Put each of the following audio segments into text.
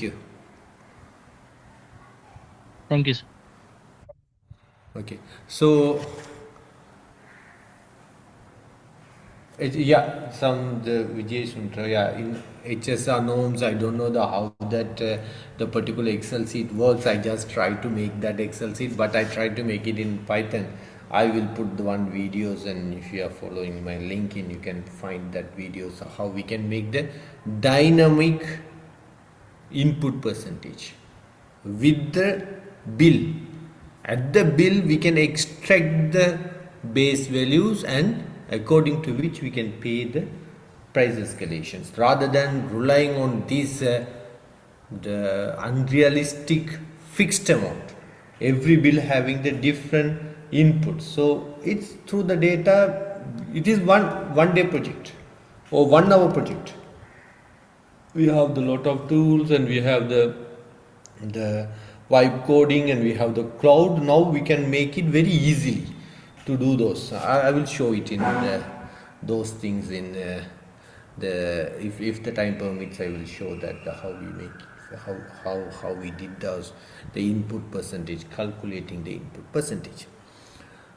you. Thank you, sir. Okay, so yeah, some the Vijay Suntra, yeah, in HSR norms, I don't know the how that the particular Excel sheet works. I just try to make that Excel sheet, but I try to make it in Python. I will put the one videos, and if you are following my LinkedIn, you can find that videos of how we can make the dynamic input percentage with the bill. At the bill we can extract the base values, and according to which we can pay the price escalations, rather than relying on this the unrealistic fixed amount, every bill having the different inputs. So it's through the data. It is one day project or 1 hour project. We have the lot of tools, and we have the vibe coding, and we have the cloud. Now we can make it very easily to do those. I will show it in those things in the if the time permits. I will show that how we make it, how we did those, the input percentage, calculating the input percentage.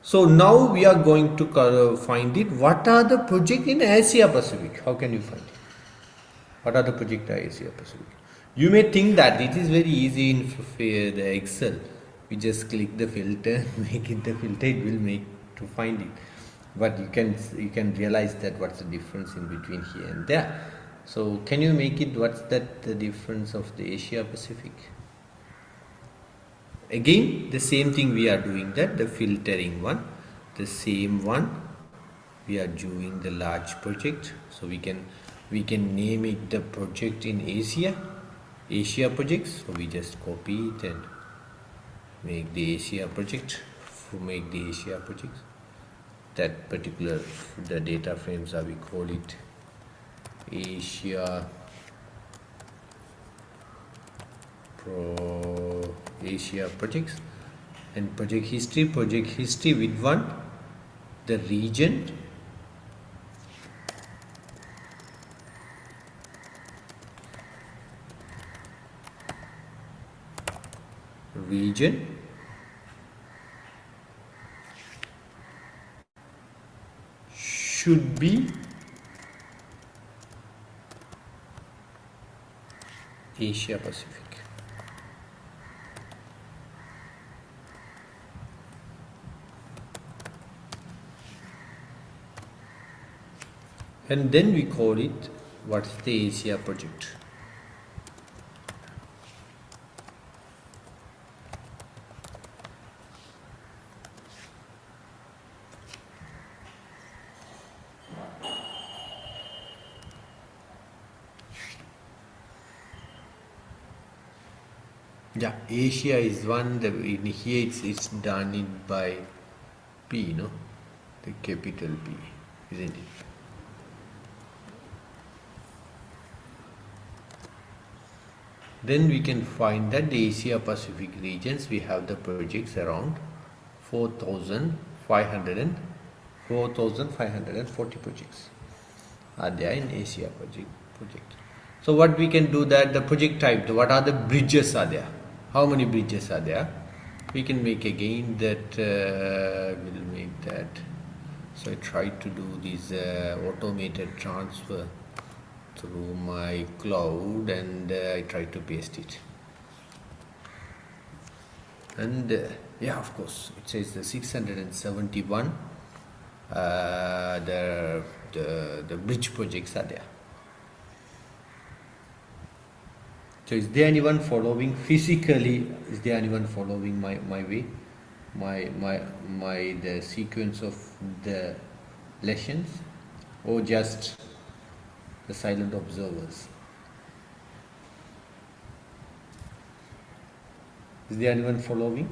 So now we are going to find it. What are the project in Asia Pacific? How can you find it? What are the project Asia Pacific? You may think that it is very easy in the Excel. We just click the filter, make it the filter, it will make to find it. But you can realize that what's the difference in between here and there. So can you make it? What's that the difference of the Asia Pacific? Again, the same thing we are doing, that the filtering one, the same one we are doing the large project. So we can name it the project in Asia projects. So we just copy it and make the Asia project, make the Asia projects. That particular the data frames are, we call it Asia Asia projects. And project history with one, the region, region should be Asia Pacific. And then we call it what's the Asia project. Yeah, Asia is one. In here it's done it by P, no, the capital P, isn't it? Then we can find that the Asia Pacific regions, we have the projects around 4,500 and 4,540 projects are there in Asia project. So what we can do, that the project type, what are the bridges are there, how many bridges are there, we can make again that we'll make that. So I try to do this automated transfer through my cloud, and I try to paste it. And yeah, of course it says the 671 the bridge projects are there. So is there anyone following physically? Is there anyone following my way, my the sequence of the lessons, or just the silent observers? Is there anyone following,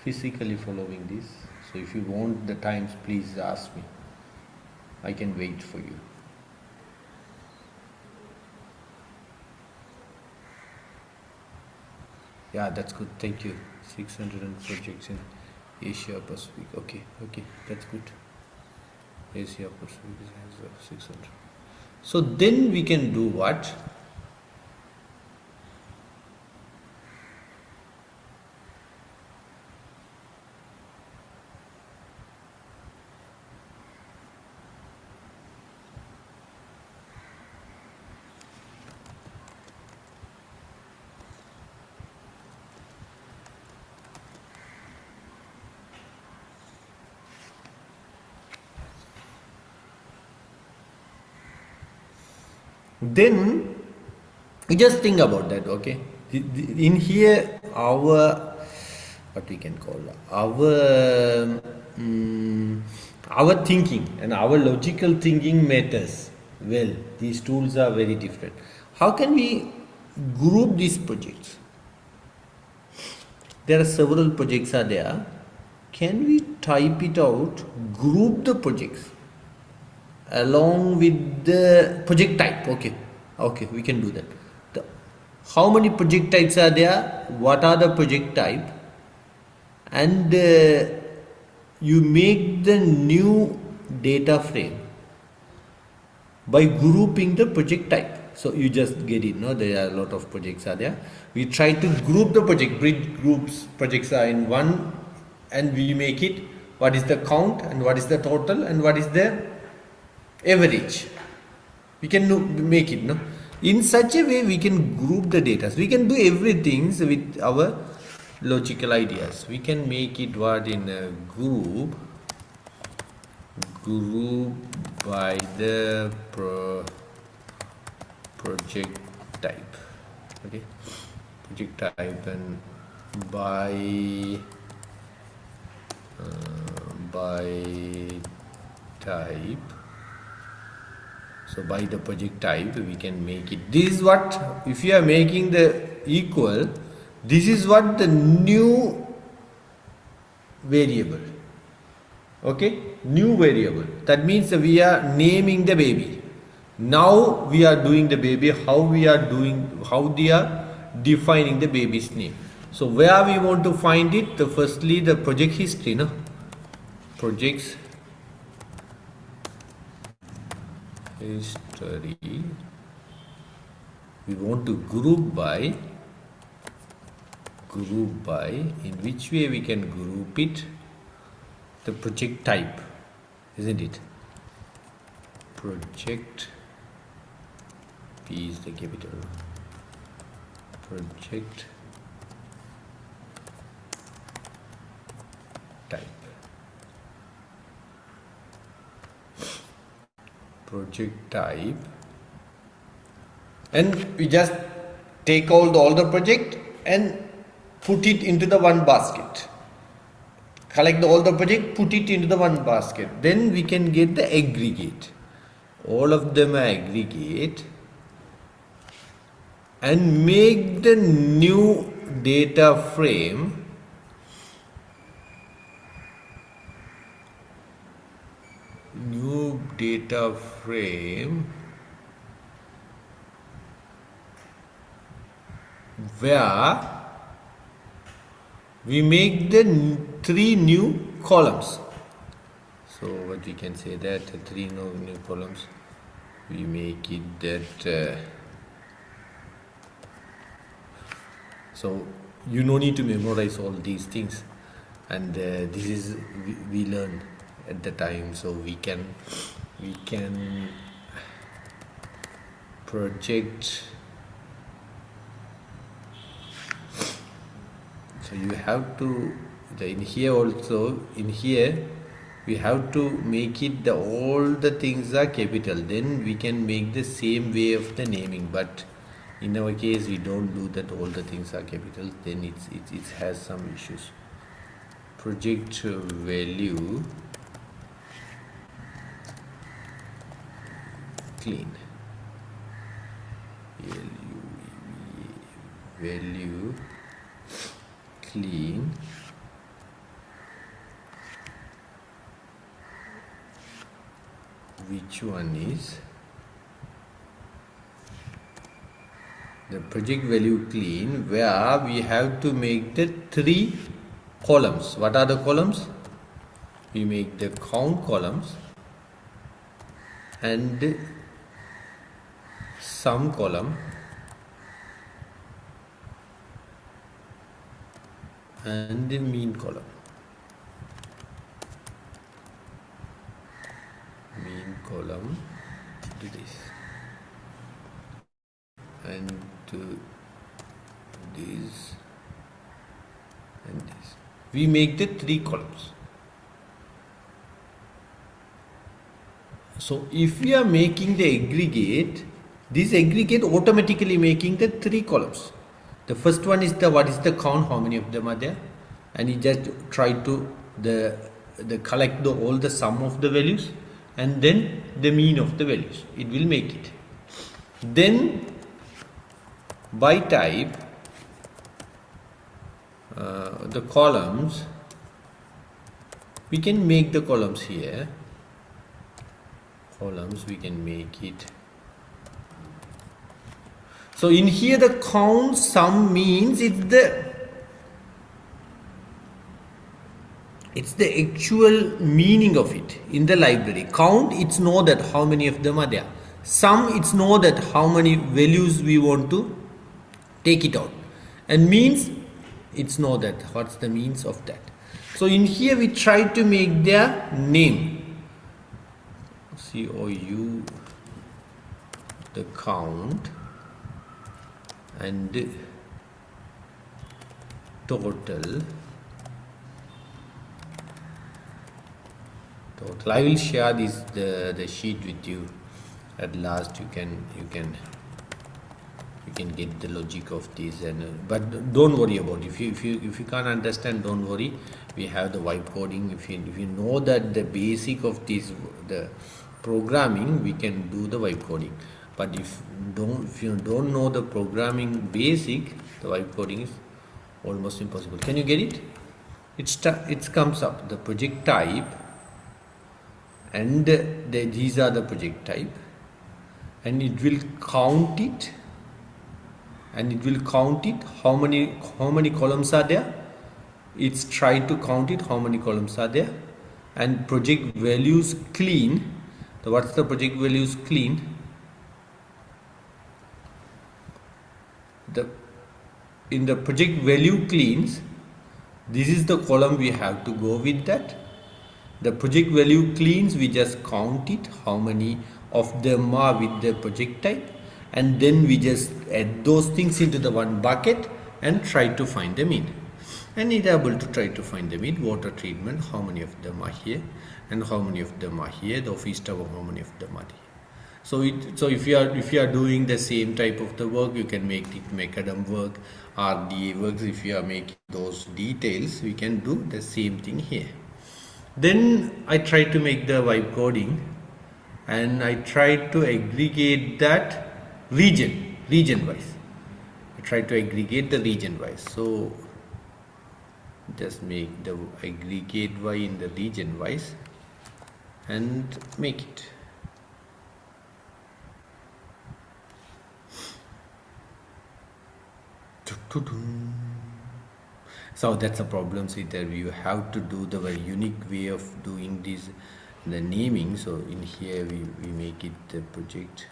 physically following this? So if you want the times, please ask me. I can wait for you. Yeah, that's good. Thank you. 600 projects in Asia Pacific. Okay, that's good. Asia Pacific is 600. So then we can do what? Then you just think about that, okay? In here, our, what we can call, our thinking and our logical thinking matters. Well, these tools are very different. How can we group these projects? There are several projects are there. Can we type it out, group the projects along with the project type? Okay, we can do that. How many project types are there? What are the project type? And you make the new data frame by grouping the project type. So you just get it, no? There are a lot of projects are there. We try to group the project, bridge groups projects are in one, and we make it what is the count and what is the total and what is the average. We can make it, no? In such a way we can group the data. We can do everything with our logical ideas. We can make it what in a group by the project type. Okay, project type, and by type. So by the project type we can make it. This is what, if you are making the equal, this is what the new variable. Okay, new variable. That means we are naming the baby. Now we are doing the baby, how we are defining the baby's name. So where we want to find it, firstly the project history, no? Projects history. We want to group by, in which way we can group it? The project type, isn't it? Project, P is the capital. Project type. Project type. And we just take all the project and put it into the one basket. Collect all the project, put it into the one basket. Then we can get the aggregate. All of them are aggregate. And make the new data frame where we make the 3 new columns. So what we can say that 3 new columns, we make it that so you no need to memorize all these things, and this is we learn at the time. So we can project. So you have to, in here also, in here we have to make it all the things are capital, then we can make the same way of the naming. But in our case we don't do that, all the things are capital, then it has some issues. Project value clean, value clean, which one is the project value clean, where we have to make the 3 columns. What are the columns? We make the count columns and sum column and the mean column. Mean column to this and to this and this. We make the 3 columns. So if we are making the aggregate, This aggregate automatically making the 3 columns. The first one is the what is the count, how many of them are there, and you just try to the collect all the sum of the values and then the mean of the values. It will make it. Then by type, the columns, we can make the columns here. Columns we can make it. So in here the count sum means it's the actual meaning of it in the library. Count, it's know that how many of them are there. Sum, it's know that how many values we want to take it out. And means, it's know that what's the means of that. So in here we try to make their name. COU, the count, and total. I will share this the sheet with you. At last you can get the logic of this, and but don't worry about it. If you can't understand, don't worry. We have the vibe coding. If you know that the basic of this the programming, we can do the vibe coding. But if you don't know the programming basic, the vibe coding is almost impossible. Can you get it? It comes up the project type, and these are the project type, and it will count it, how many columns are there. It's try to count it how many columns are there, and project values clean. So what's the project values clean? In the project value cleans, this is the column we have to go with that. The project value cleans, we just count it how many of them are with the project type, and then we just add those things into the one bucket and try to find the mean. And it able to try to find the mean. Water treatment, how many of them are here, and how many of them are here. The office tower, how many of them are here. So if you are doing the same type of the work, you can make it macadam work, RDA works. If you are making those details, we can do the same thing here. Then I try to make the vibe coding, and I try to aggregate that region wise. I try to aggregate the region wise. So just make the aggregate y in the region wise and make it. So that's a problem. See, there you have to do the very unique way of doing this, the naming. So in here we make it the project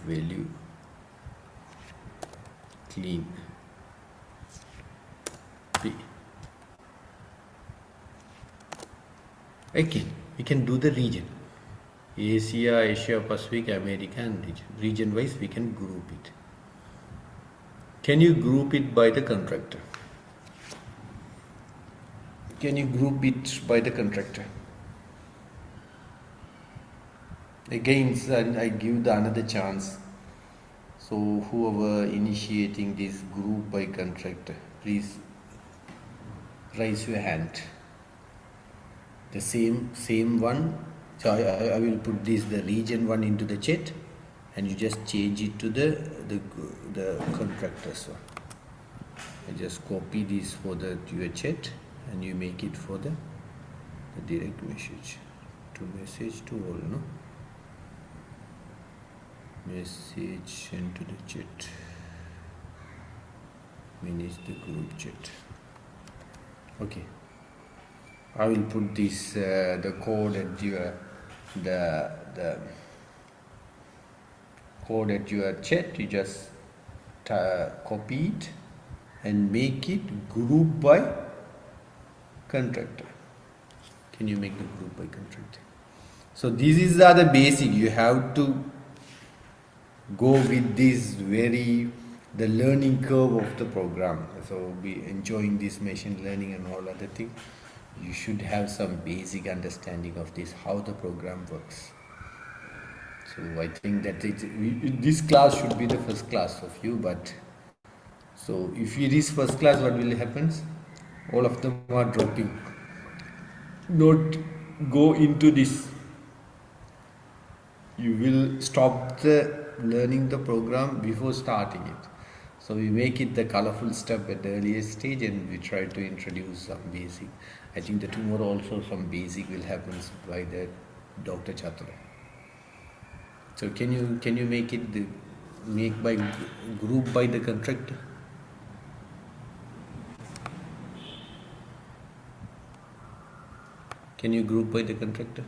value clean P. Again, we can do the region. Asia Pacific, America, and region wise we can group it. Can you group it by the contractor? Can you group it by the contractor? Again, I give the another chance. So whoever initiating this group by contractor, please raise your hand. The same one. So I will put the region one into the chat, and you just change it to the contractors one. I just copy this for your chat, and you make it for the direct message to all, no? Message into the chat. Manage the group chat. Okay. I will put this the code at your the code at your chat. You just copy it and make it group by contractor. Can you make the group by contractor? So these are the basic. You have to go with this the learning curve of the program. So be enjoying this machine learning and all other things. You should have some basic understanding of this, how the program works. So I think that this class should be the first class of you, but so if it is first class, what will happen? All of them are dropping. Not go into this. You will stop the learning the program before starting it. So we make it the colorful step at the earliest stage, and we try to introduce some basic. I think that tomorrow also some basic will happen by the Dr. Chatra. So can you make it make by group by the contractor? Can you group by the contractor?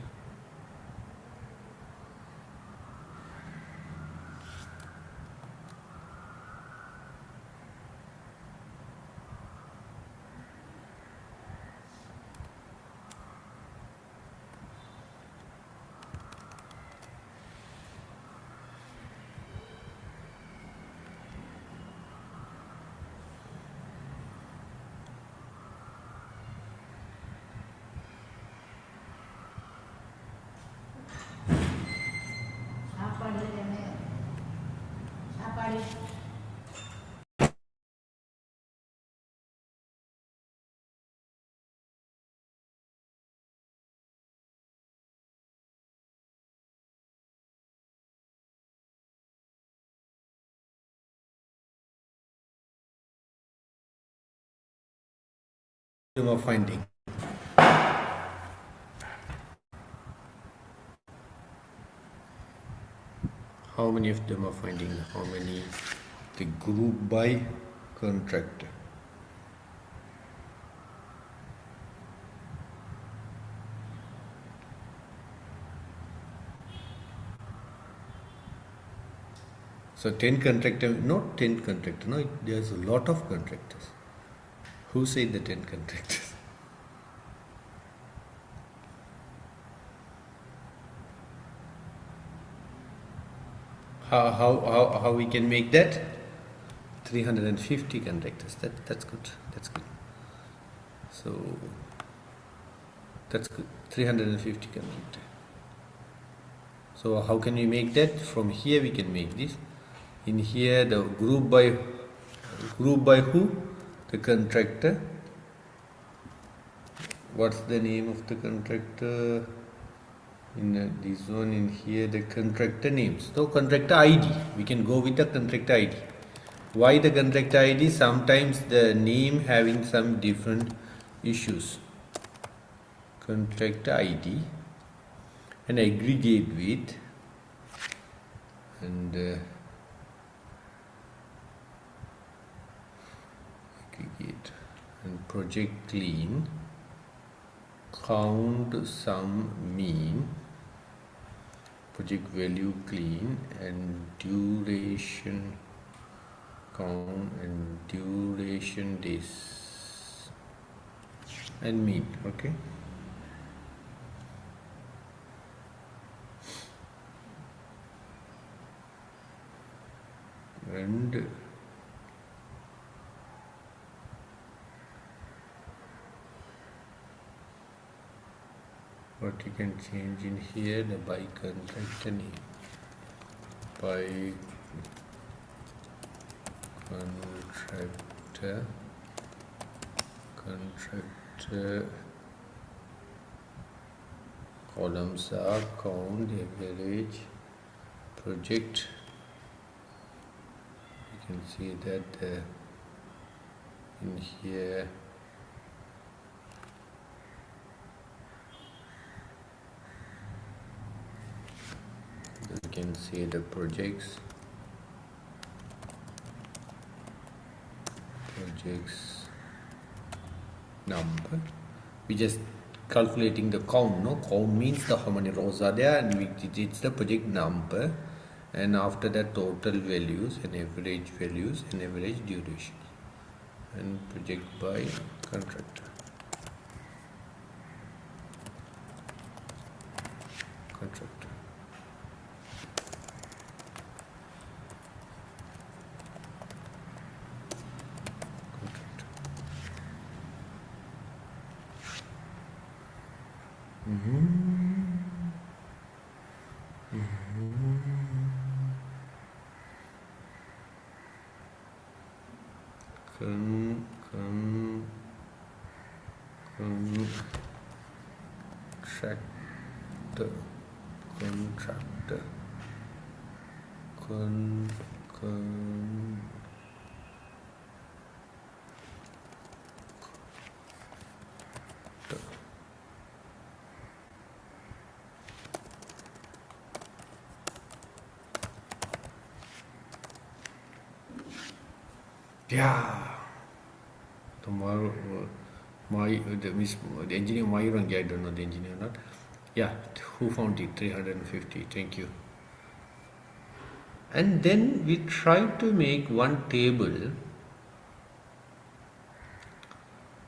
Them are finding. How many of them are finding? How many? The group by contractor. So 10 contractor, not 10 contractor. No, there's a lot of contractors. Who said the 10 contractors? How we can make that? 350 contractors. That's good. That's good. So that's good. 350 contractors. So how can we make that? From here we can make this. In here the group by who? The contractor. What's the name of the contractor? In this one in here the contractor names. So contractor ID. We can go with the contractor ID. Why the contractor ID? Sometimes the name having some different issues. Contractor ID and aggregate with and aggregate and project clean, count sum mean, project value clean, and duration count and duration days and mean. Okay. And what you can change in here, the by contractor name, by contractor columns are count, average, project. You can see that in here you can see the projects number. We just calculating the count. No, count means the how many rows are there, and it's the project number, and after that total values and average values and average duration, and project by contractor. contractor, contractor, con, yeah. Tomorrow, the engineer Mayurangi, I don't know the engineer or not. Yeah, who found it? 350. Thank you. And then we try to make one table.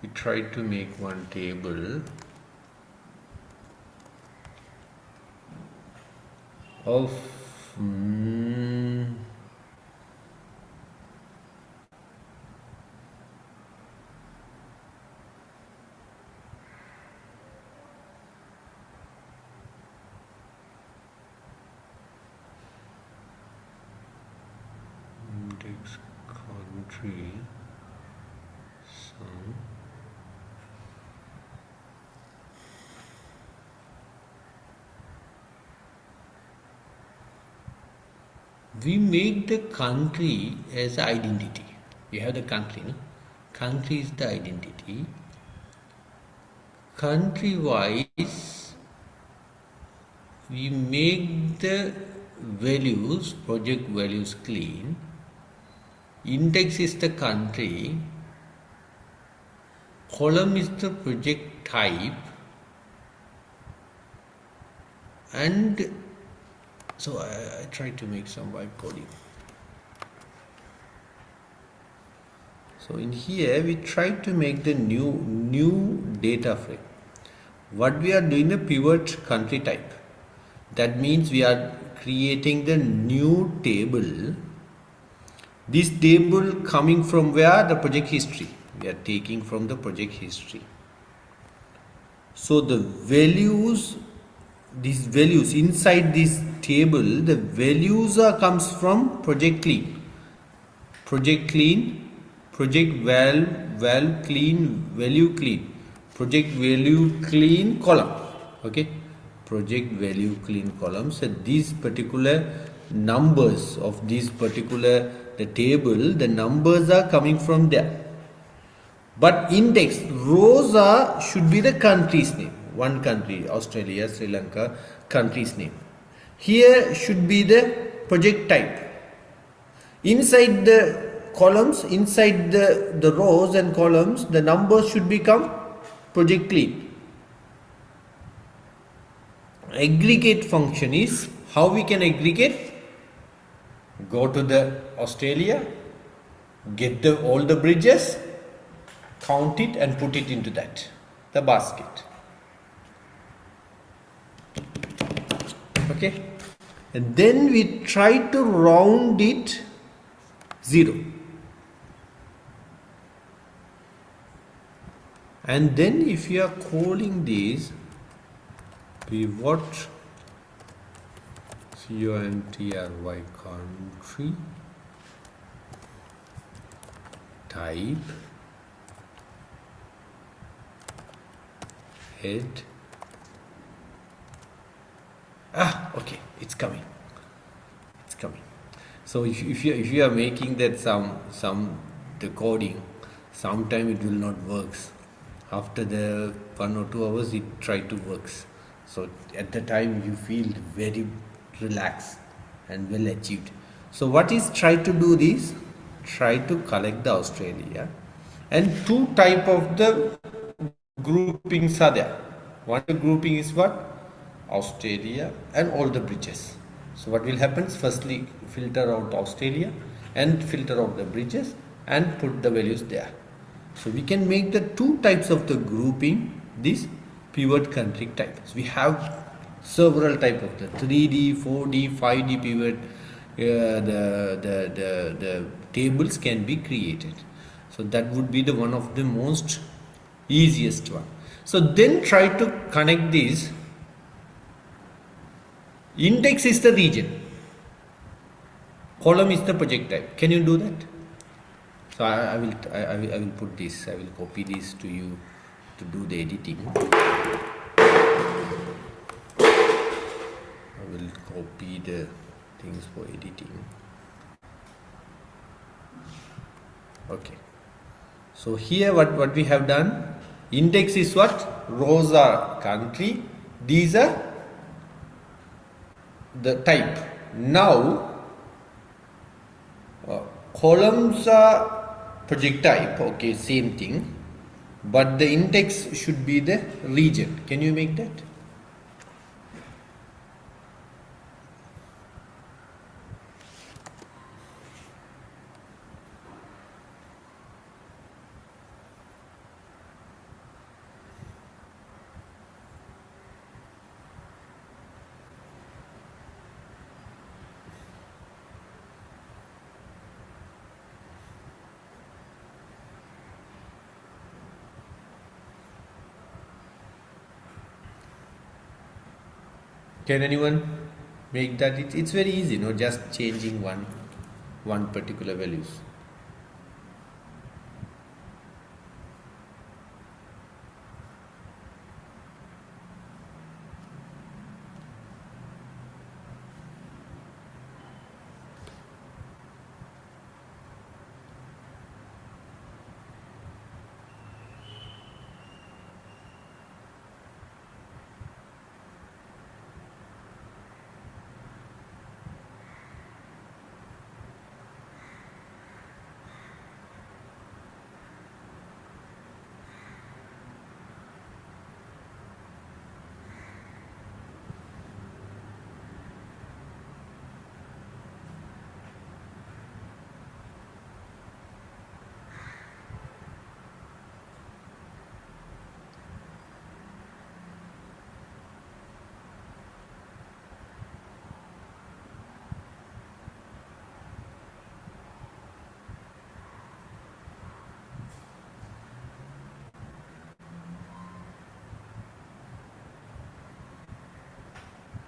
We try to make one table of index country sum. We make the country as identity. We have the country, no? Country is the identity. Country wise, we make the values, project values clean. Index is the country. Column is the project type. And so I try to make some vibe coding. So in here we try to make the new data frame. What we are doing, a pivot country type. That means we are creating the new table. This table coming from where? The project history. We are taking from the project history. So the values, these values inside this table, the values comes from project clean. Project clean, project val clean, value clean, project value clean column. Okay, project value clean column. So these particular numbers of this particular the table, the numbers are coming from there. But index rows should be the country's name. One country, Australia, Sri Lanka, country's name. Here should be the project type. Inside the columns, inside the rows and columns, the numbers should become project clean. Aggregate function is how we can aggregate. Go to the Australia, get all the bridges, count it and put it into the basket. Okay, and then we try to round it 0. And then if you are calling these pivot country country type head, okay, it's coming. So if you are making that some the coding, sometime it will not works. After the 1 or 2 hours it try to works. So at the time you feel very relaxed and well achieved. So what is try to do this? Try to collect the Australia, and 2 type of the groupings are there. One grouping is what? Australia and all the bridges. So what will happen? Firstly, filter out Australia and filter out the bridges and put the values there. So we can make the 2 types of the grouping, this pivot country type. So we have several type of the 3D, 4D, 5D pivot. The tables can be created. So that would be the one of the most easiest one. So then try to connect these. Index is the region, column is the project type. Can you do that? So I will put this. I will copy this to you to do the editing. I will copy the things for editing. Okay. So here what we have done, index is what? Rows are country, these are the type. Now columns are project type, okay, same thing, but the index should be the region. Can you make that? Can anyone make that? It's very easy, no? Just changing one particular values.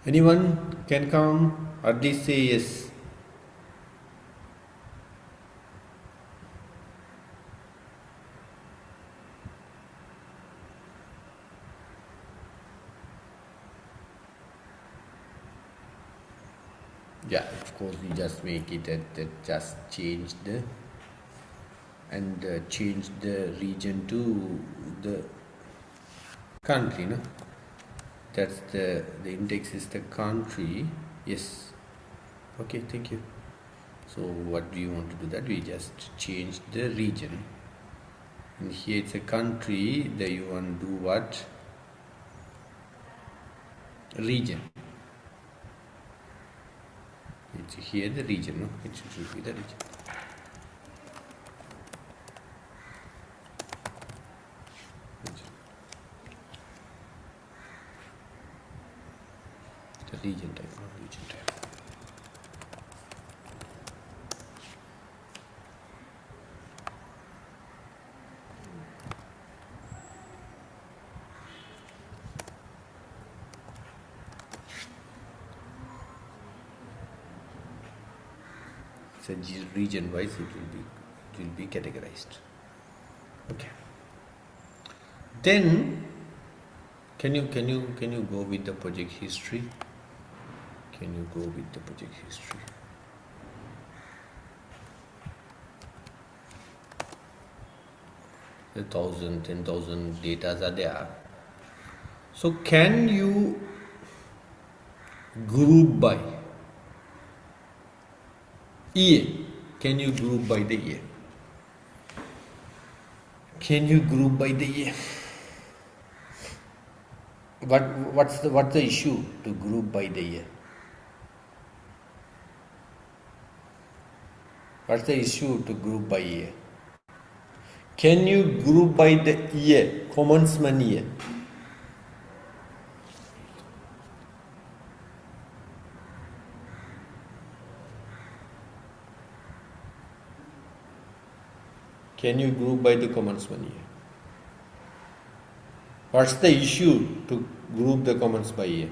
Anyone can come or this say yes. Yeah, of course we just make it that just change the and change the region to the country, no? That's the index is the country. Yes. Okay, thank you. So what do you want to do that? We just change the region. And here it's a country, there you want to do what? Region. It's here the region, no? It should be the region. The region type, not region type. So region wise it will be categorized. Okay. Then can you go with the project history? Can you go with the project history? The 1,000, 10,000 datas are there. So can you group by year? Can you group by the year? Can you group by the year? What's the issue to group by the year? What's the issue to group by year? Can you group by the year, commencement year? Can you group by the commencement year? What's the issue to group the comments by year?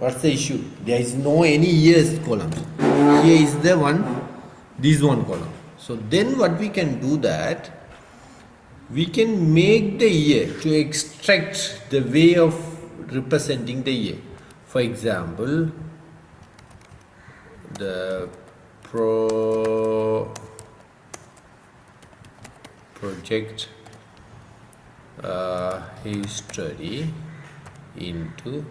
What's the issue? There is no any years columns. Here is the one, this one column. So then what we can do that, we can make the year to extract the way of representing the year. For example, the project history into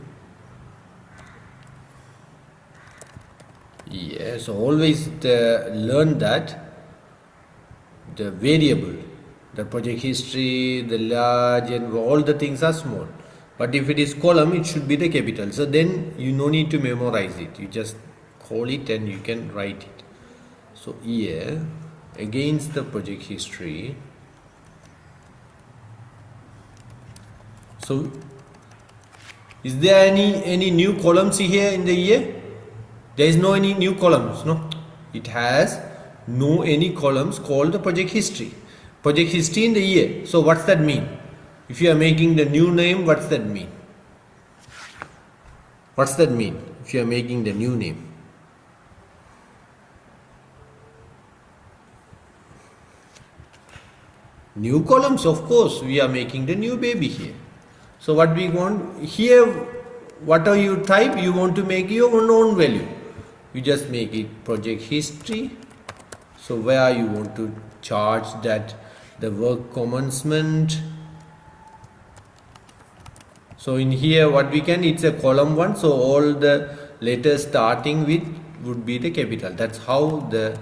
year. So always learn that the variable, the project history, the large and all the things are small. But if it is column, it should be the capital. So then you no need to memorize it. You just call it and you can write it. So here against the project history. So is there any new columns here in the year? There is no any new columns, no. It has no any columns called the project history. Project history in the year. So what's that mean? If you are making the new name, what's that mean? What's that mean if you are making the new name? New columns, of course, we are making the new baby here. So what we want here, whatever you type, you want to make your own value. You just make it project history. So where you want to charge that the work commencement. So in here what we can, it's a column 1, so all the letters starting with would be the capital. That's how the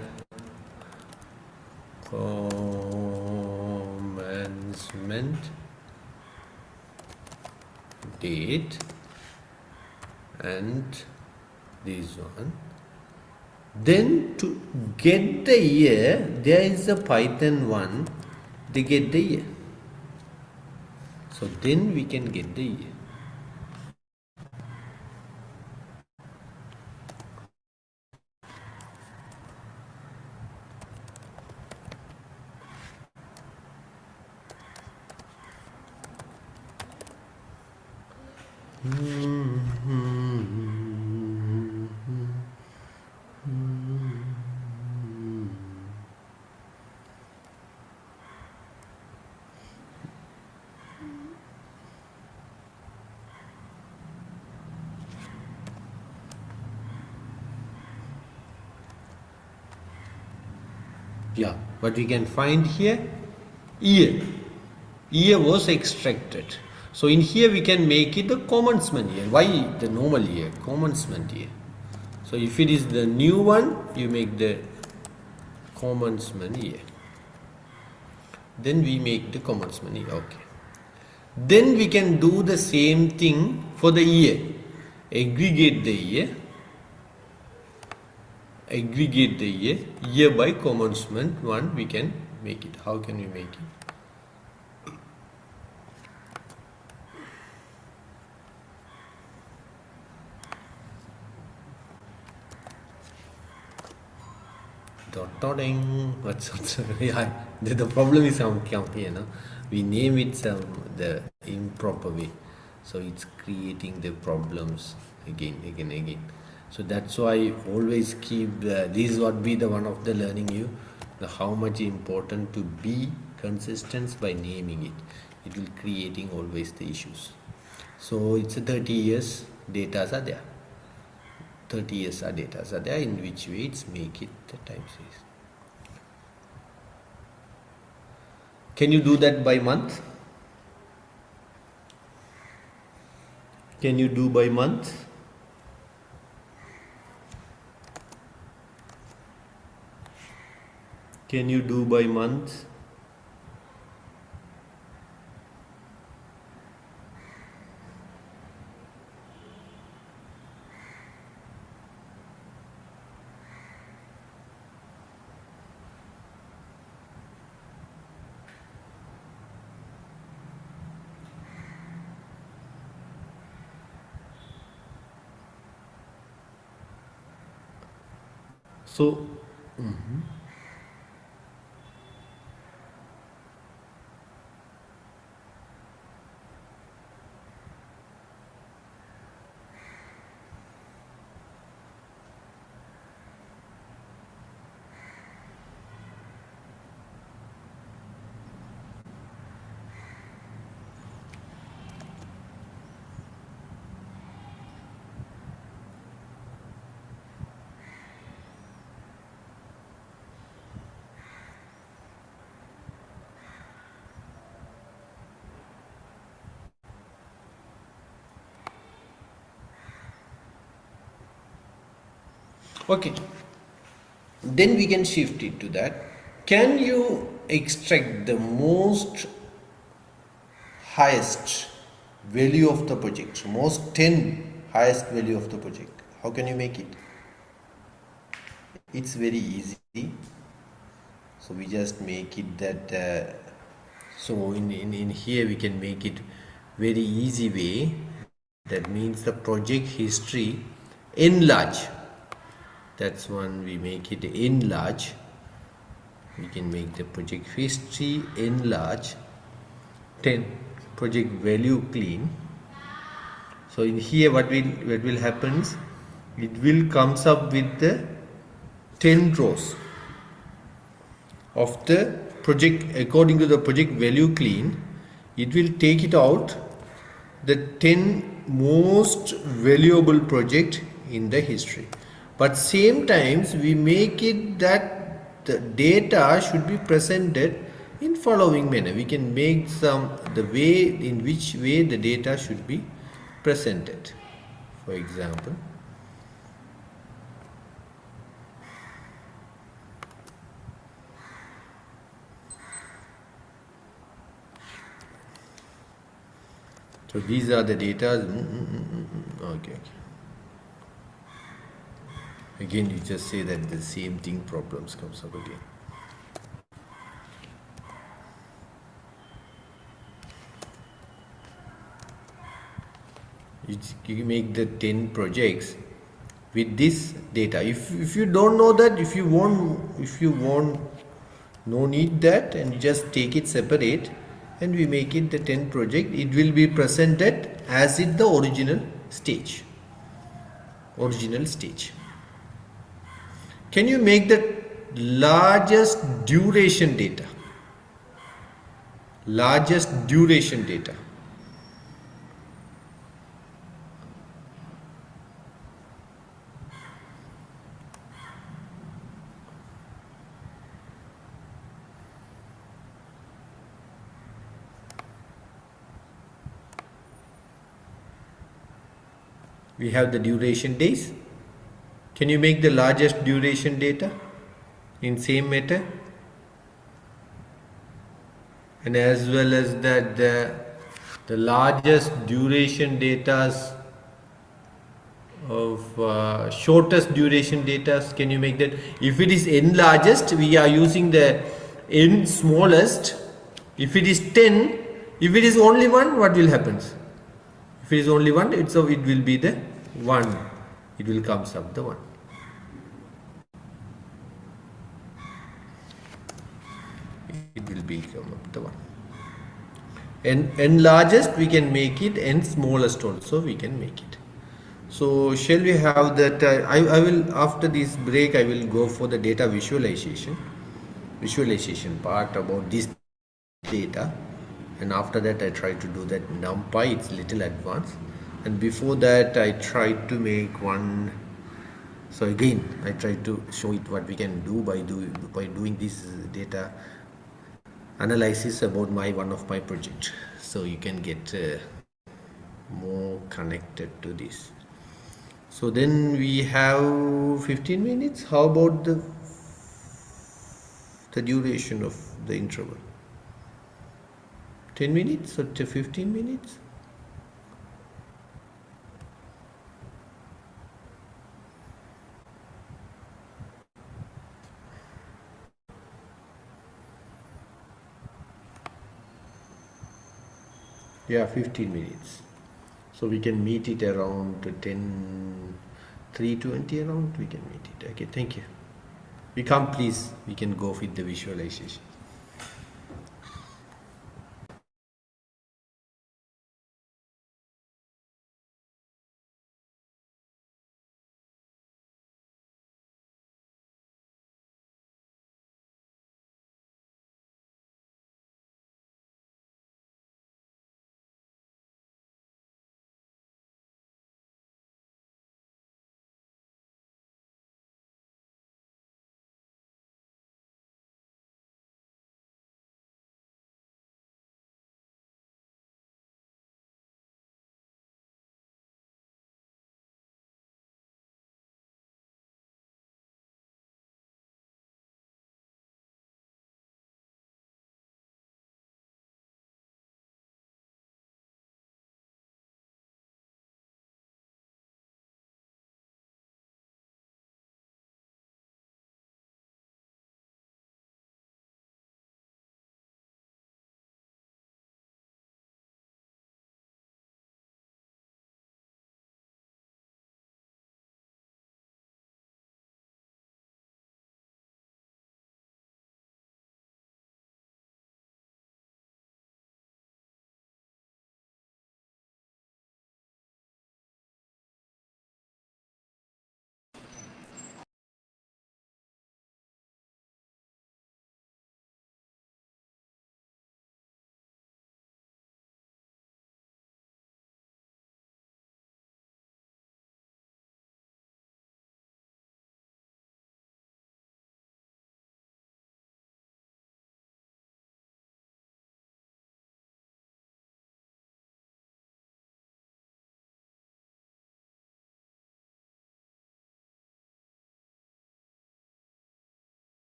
commencement date and this one. Then to get the year, there is a Python one to get the year. So then we can get the year. Yeah, but we can find here year. Year was extracted. So in here we can make it the commencement year. Why the normal year? Commencement year. So if it is the new one, you make the commencement year. Then we make the commencement year. Okay. Then we can do the same thing for the year. Aggregate the year. Aggregate the year. Year by commencement one we can make it. How can we make it? Dotting. Yeah, the problem is some here, no? We name it the improper way, so it's creating the problems again. So that's why always keep this is what be the one of the learning you the how much important to be consistent by naming it. It will creating always the issues. So it's a 30 years data are there. 30 years are data are there, in which way it's make it the time series. Can you do that by month? Can you do by month? Can you do by month? So, Okay, then we can shift it to that. Can you extract the most highest value of the project, most 10 highest value of the project? How can you make it? It's very easy. So we just make it that so in here we can make it very easy way. That means the project history enlarge. That's one, we make it enlarge. We can make the project history enlarge 10, project value clean. So in here what will happens, it will comes up with the 10 rows of the project according to the project value clean. It will take it out the 10 most valuable project in the history, but same times we make it that the data should be presented in following manner. We can make some the way in which way the data should be presented. For example, so these are the data. Okay. Again, you just say that the same thing problems comes up again. You make the 10 projects with this data. If you don't know that, if you want no need that, and you just take it separate and we make it the 10 project, it will be presented as in the original stage. Can you make the largest duration data? We have the duration days. Can you make the largest duration data in same matter? And as well as that the largest duration datas of shortest duration datas, can you make that? If it is n largest, we are using the n smallest. If it is 10, if it is only 1, what will happen? If it is only 1, it will be the 1. It will comes up the 1. It will become up the 1. And n largest we can make it, n smallest also we can make it. So shall we have that? I will, after this break, I will go for the data visualization part about this data, and after that I try to do that NumPy. It's little advanced, and before that I try to make one. So again I try to show it what we can do by doing this data analysis about one of my project, so you can get more connected to this. So then we have 15 minutes. How about the duration of the interval? 10 minutes or 15 minutes? Yeah, 15 minutes. So we can meet it around 3:20 around. We can meet it. Okay, thank you. We can please, we can go with the visualization.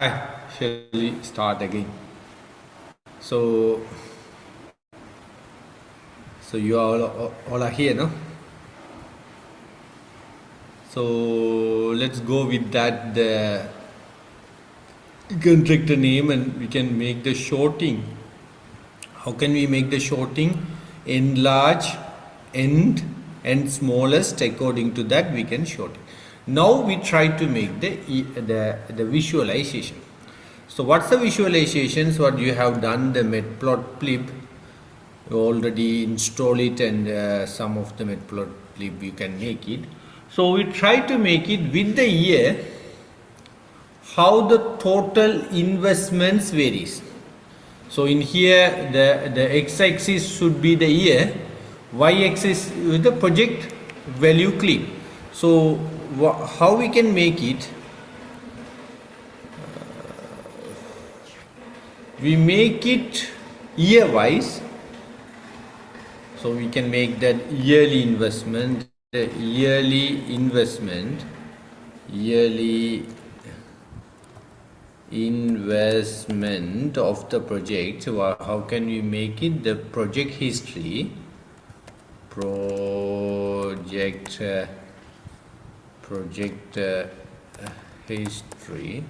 Shall we start again? So, you all are here, no? So let's go with that contractor name, and we can make the shorting. How can we make the shorting? End large, end and smallest. According to that, we can short it. Now we try to make the visualization. So what's the visualizations? What you have done the matplotlib, you already install it, and some of the matplotlib you can make it. So we try to make it with the year, how the total investments varies. So in here the x-axis should be the year, y-axis with the project value clean. So how we can make it? We make it year wise. So we can make that yearly investment, yearly investment of the project. So how can we make it? The project history, project history,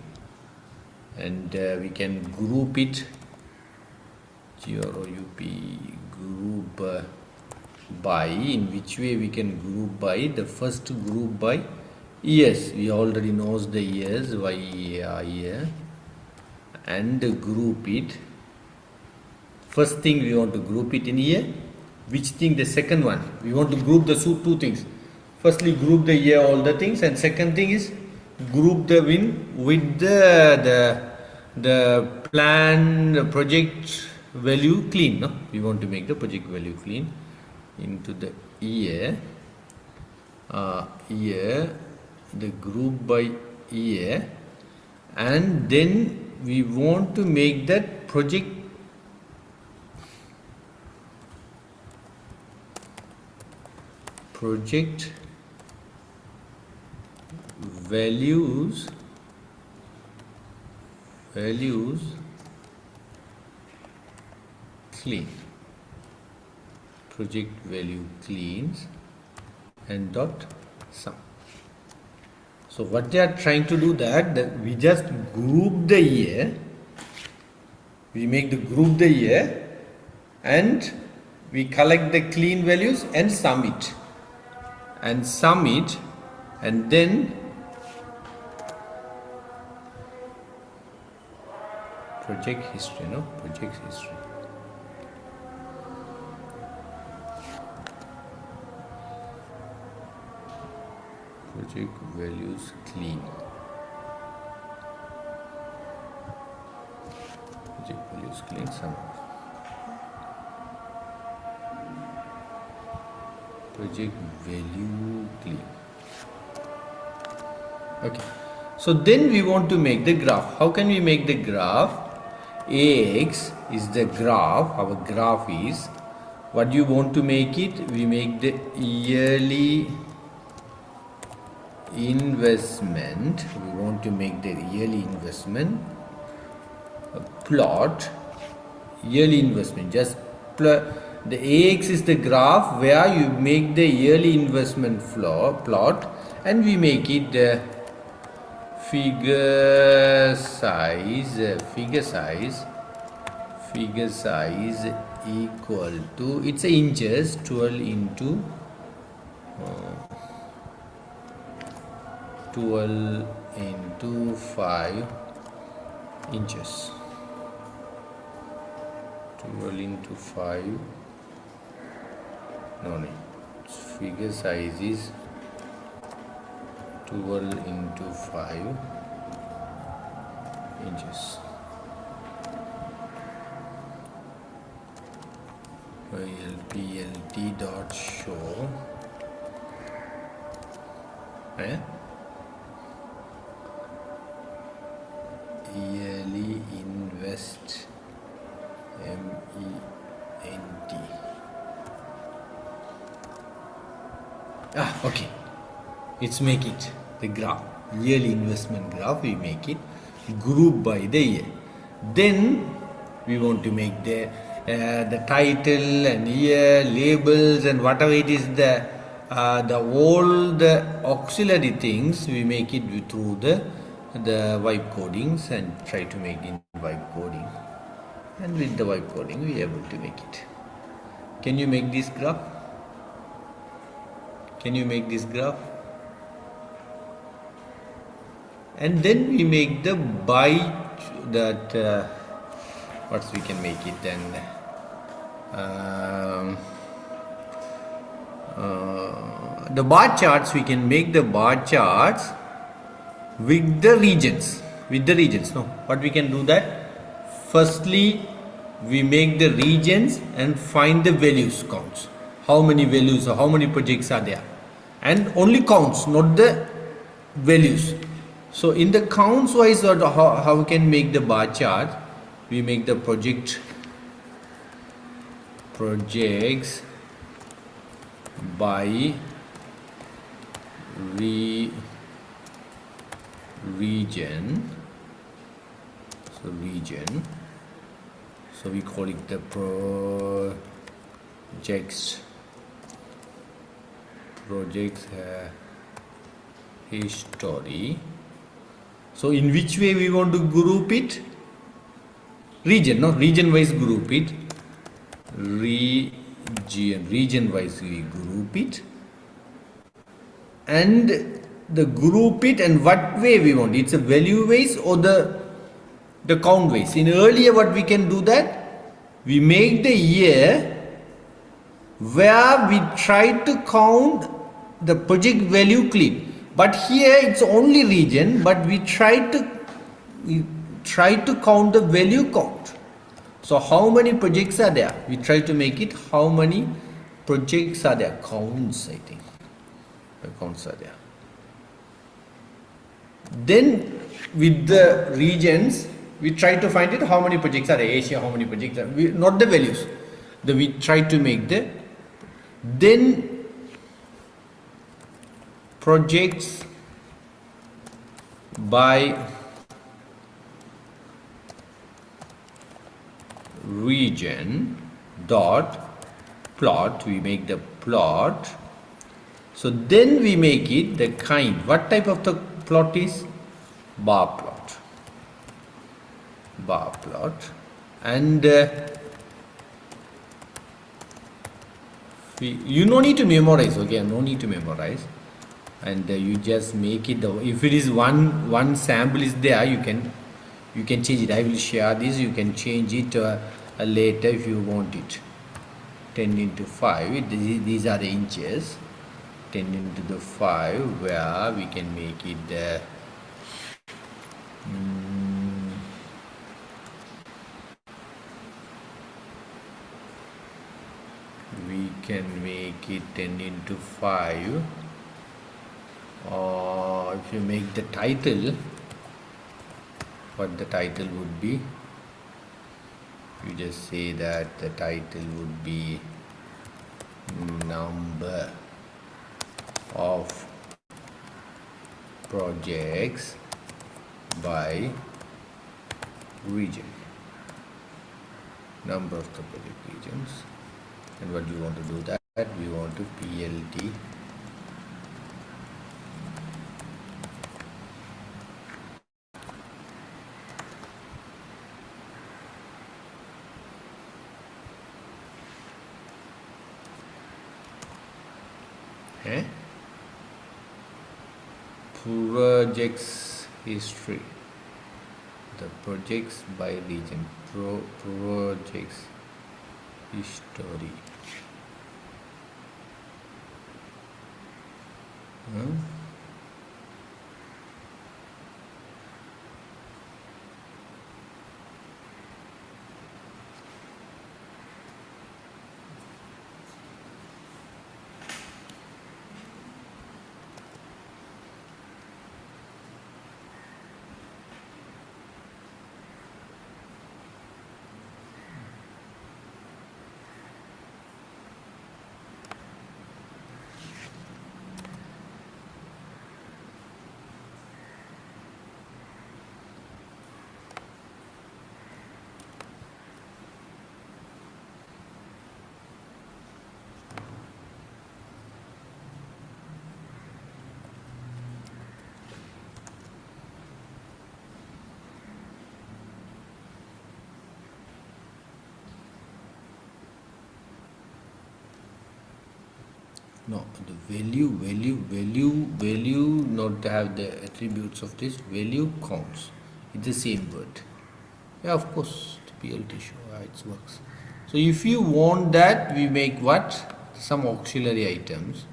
and we can group it, GROUP, group by. In which way we can group by? The first group by years. We already knows the years, year, and group it. First thing we want to group it in year. Which thing? The second one, we want to group the two things. Firstly, group the year, all the things, and second thing is group the win with the plan project value clean. No, we want to make the project value clean into the year. The group by year, and then we want to make that project values clean, project value cleans, and dot sum. So what they are trying to do that we just group the year, we make the group the year, and we collect the clean values and sum it, and then project history, project history. Project values clean. Project values clean sum. Project value clean. Okay. So then we want to make the graph. How can we make the graph? AX is the graph. Our graph is what you want to make it. We make the yearly investment. We want to make the yearly investment plot. Yearly investment, just the AX is the graph where you make the yearly investment plot, and we make it the figure size equal to, it's inches, 12 into 5 inches. 12 into 5. No. Figure size is 12 into 5 inches. LPLT dot show. Yearly invest MENT. Okay, let's make it the graph, yearly investment graph. We make it. group by the year. Then we want to make the title and year, labels, and whatever it is, the all the auxiliary things we make it through the vibe codings and try to make in vibe coding. And with the vibe coding we are able to make it. Can you make this graph? Can you make this graph? And then we make the by that what we can make it then the bar charts. We can make the bar charts with the regions, no, what we can do that, firstly we make the regions and find the values counts, how many values or how many projects are there, and only counts, not the values. So in the counts wise, or how we can make the bar chart, we make the projects by region. So region, so we call it the projects history. So in which way we want to group it? Region, no, region wise group it. Region wise we group it, and the group it, and what way we want, it's a value wise or the count wise. In earlier what we can do that, we make the year where we try to count the project value clip, but here it's only region, but we try to count the value count. So how many projects are there, we try to make it how many projects are there, counts, I think the counts are there. Then with the regions we try to find it how many projects are there, Asia, how many projects are, not the values, we try to make the, then projects by region dot plot, we make the plot. So then we make it the kind, what type of the plot is, bar plot, and you no need to memorize, okay, no need to memorize, and you just make it, if it is one sample is there, you can change it. I will share this, you can change it later if you want it. 10 into 5, these are the inches, 10 into the 5, where we can make it we can make it 10 into 5, or if you make the title, what the title would be, you just say that the title would be number of projects by region, number of the project regions. And what do you want to do that, we want to PLT projects history, the projects by region, projects history. No, the value not have the attributes of this value counts. It's the same word. Yeah, of course, the PLT show it works. So if you want that, we make what? Some auxiliary items.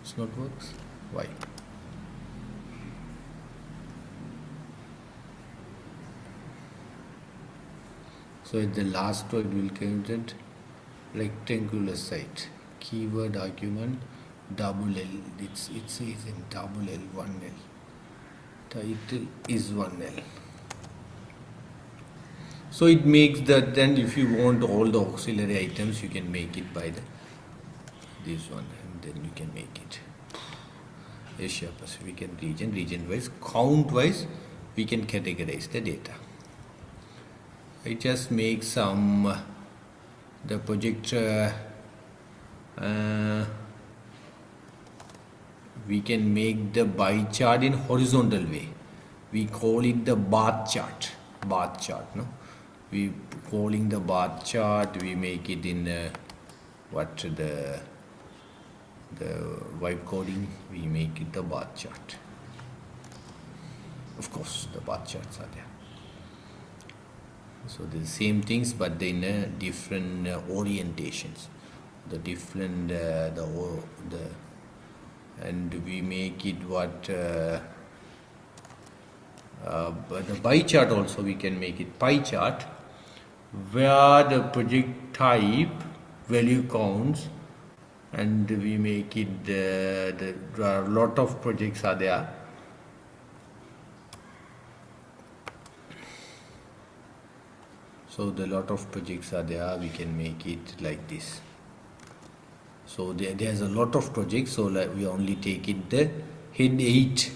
It's not works. Why? So at the last word will content rectangular site. Keyword argument double L. It's in double L 1L. Title is 1L. So it makes that. Then if you want all the auxiliary items, you can make it by this one, and then you can make it Asia Pacific and region wise, count wise, we can categorize the data. I just make some the project we can make the bar chart in horizontal way. We call it the bar chart. No, we calling the bar chart. We make it in the vibe coding. We make it the bar chart. Of course, the bar charts are there. So the same things, but in different orientations. The different and we make it what but the pie chart also we can make it pie chart, where the project type value counts, and we make it there are a lot of projects are there. So the lot of projects are there, we can make it like this. So there's a lot of projects, so like we only take it the head 8.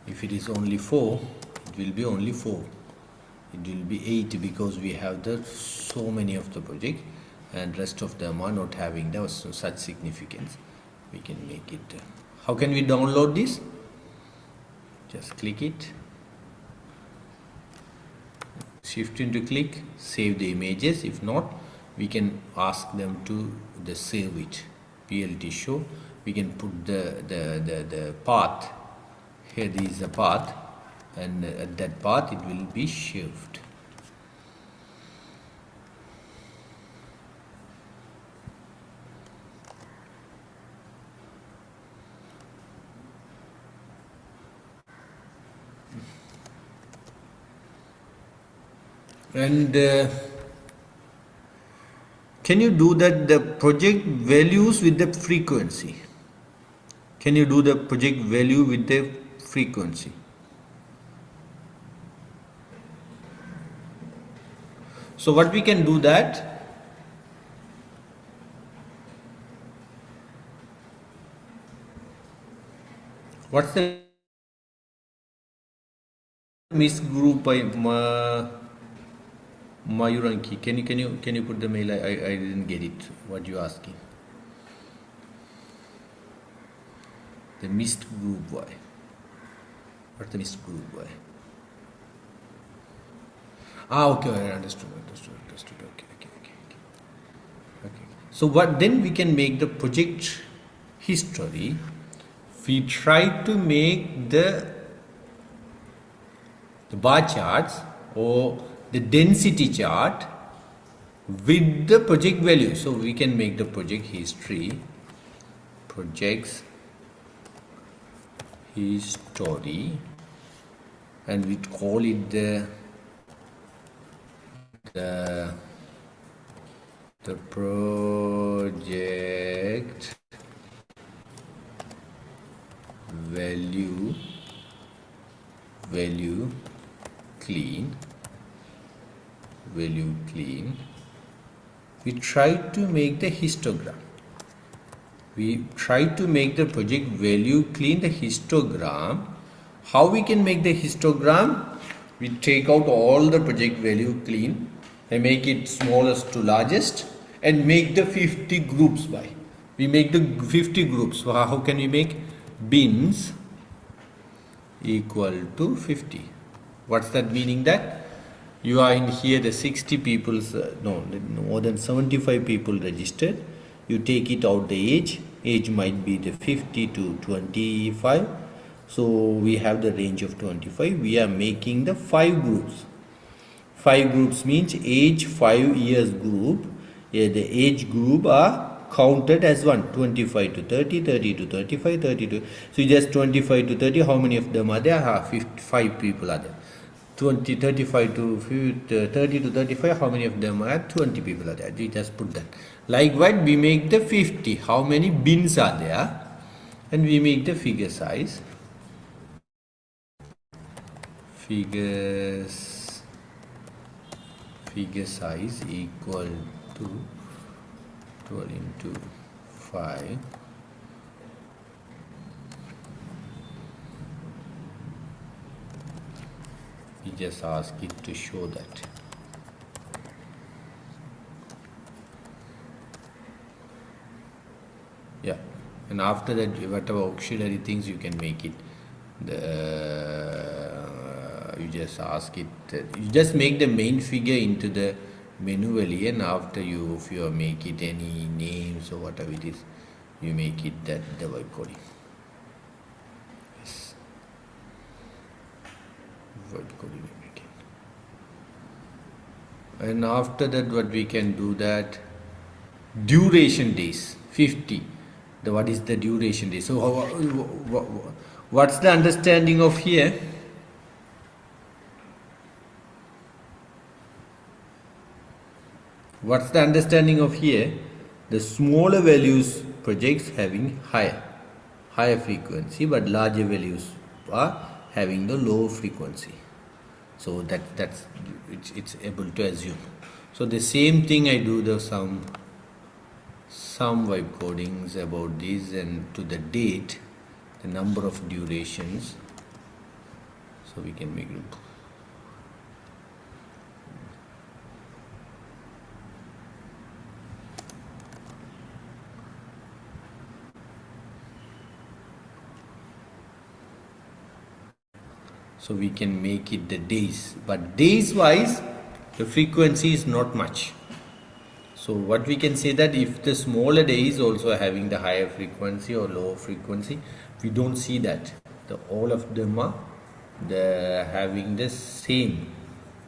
If it is only 4, it will be only 4. It will be 8 because we have so many of the project, and rest of them are not having such significance. We can make it. How can we download this? Just click it. Shift into click, save the images. If not, we can ask them to save it. PLT show. We can put the path. Here is the path, and at that path it will be shaved. And can you do that the project values with the frequency? Can you do the project value with the frequency? So what we can do that, what's the miss group by Mayuranki? Can you put the mail? I didn't get it. What you asking? The missed group why? What's the missed group why? Okay, I understood. Okay. So what then we can make the project history. We try to make the bar charts or the density chart with the project value. So we can make the project history, projects history, and we call it the project value clean. We try to make the histogram. We try to make the project value clean, the histogram. How we can make the histogram? We take out all the project value clean and make it smallest to largest and make the 50 groups by. We make the 50 groups. So how can we make bins equal to 50? What's that meaning? That you are in here the 60 people, more than 75 people registered. You take it out the age age might be the 50 to 25. So we have the range of 25. We are making the 5 groups. 5 groups means age 5 years group. The age group are counted as one: 25 to 30, 30 to 35, 30 to, so just 25 to 30. How many of them are there? 5 people are there. 20 35 to 30 to 35, how many of them are? 20 people are there. We just put that. Likewise, we make the 50. How many bins are there? And we make the figure size. Figure size equal to 12 into 5. We just ask it to show that. Yeah, and after that, whatever auxiliary things you can make it. You just ask it. You just make the main figure into the manually, and after if you make it any names or whatever it is, you make it that the web coding. Yes. Web coding we make it. And after that, what we can do that duration days 50. What is the duration days? So what's the understanding of here? What's the understanding of here? The smaller values projects having higher frequency, but larger values are having the low frequency. So that's it's able to assume. So the same thing I do the some web codings about this, and to the date, the number of durations. So we can make it. So we can make it the days, but days wise the frequency is not much. So what we can say that if the smaller days also having the higher frequency or lower frequency, we don't see that all of them are having the same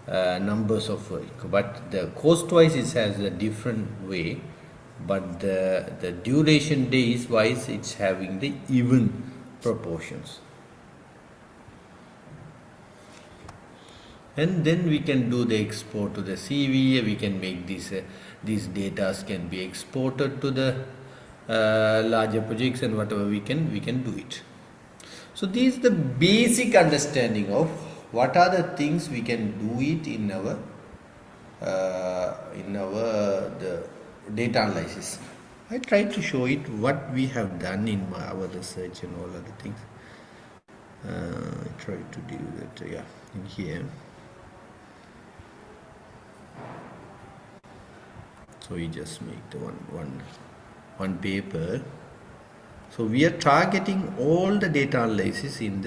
numbers of work, but the cost wise it has a different way, but the duration days wise it's having the even proportions. And then we can do the export to the CV. We can make these data can be exported to the larger projects, and whatever we can do it. So this is the basic understanding of what are the things we can do it in our the data analysis. I try to show it what we have done in our research and all other things. I try to do that in here. So we just make the one paper. So we are targeting all the data analysis in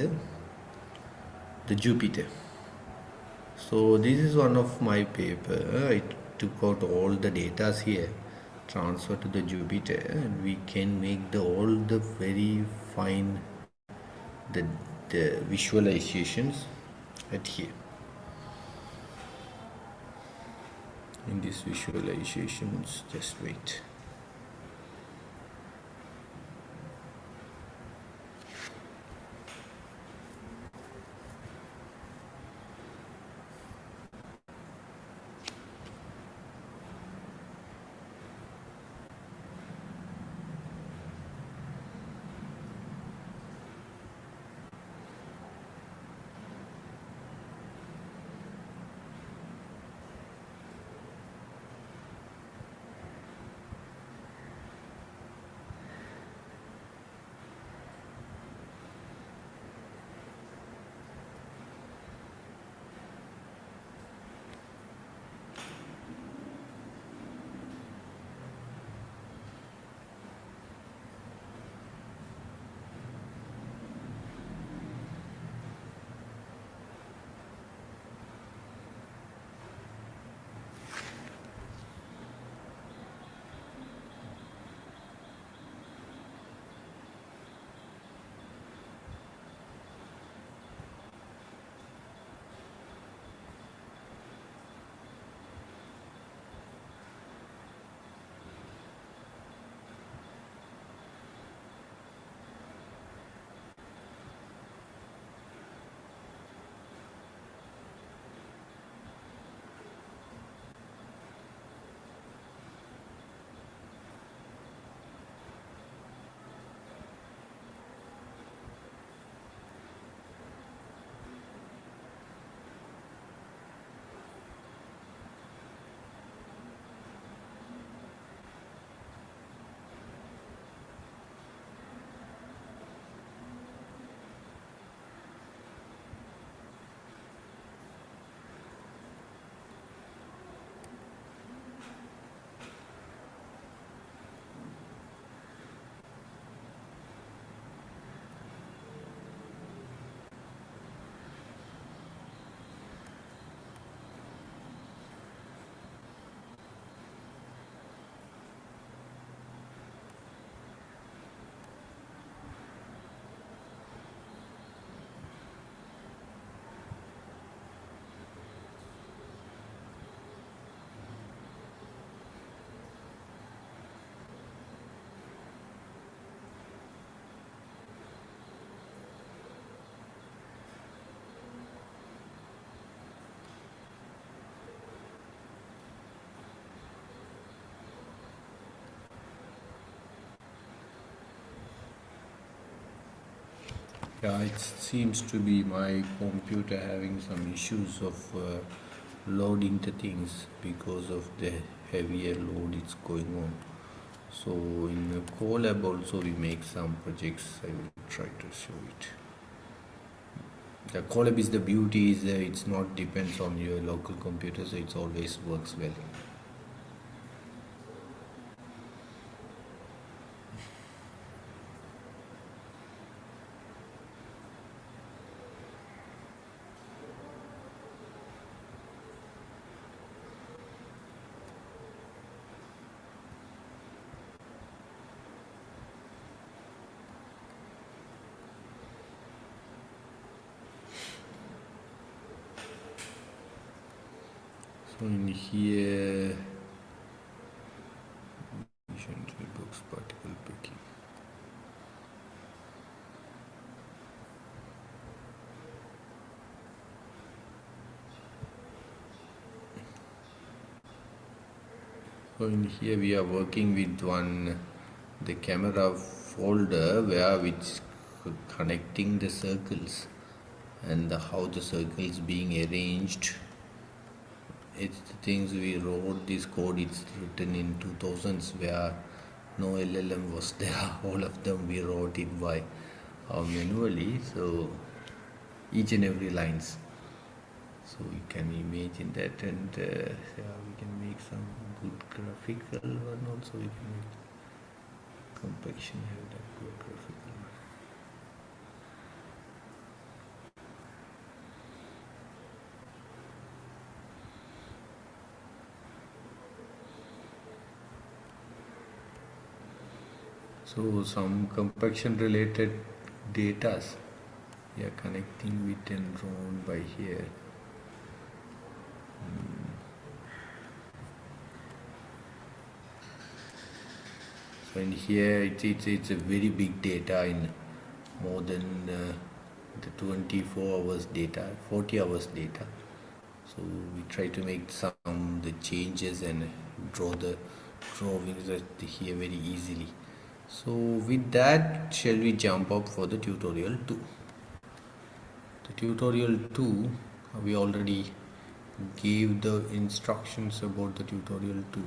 the Jupyter. So this is one of my paper. I took out all the data here, transfer to the Jupyter, and we can make all the very fine the visualizations at here. In these visualizations, just wait. Yeah, it seems to be my computer having some issues of loading the things because of the heavier load it's going on. So in the Colab also we make some projects. I will try to show it. The Colab is the beauty is it's not depends on your local computer, so it always works well. So in here, Vision books particle picking. So in here we are working with the camera folder where which connecting the circles and how the circles being arranged. It's the things we wrote this code. It's written in 2000s where no LLM was there. All of them we wrote it by manually. So each and every lines. So you can imagine that, and yeah, we can make some good graphical one also. We can make compaction have that good graphical one. So some compaction related datas we are connecting with and drawn by here. So in here it's a very big data in more than the 24 hours data, 40 hours data. So we try to make some the changes and draw the drawings here very easily. So with that, shall we jump up for the tutorial 2? The tutorial 2, we already gave the instructions about the tutorial 2.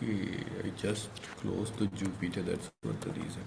Okay, I just closed the Jupyter, that's what the reason.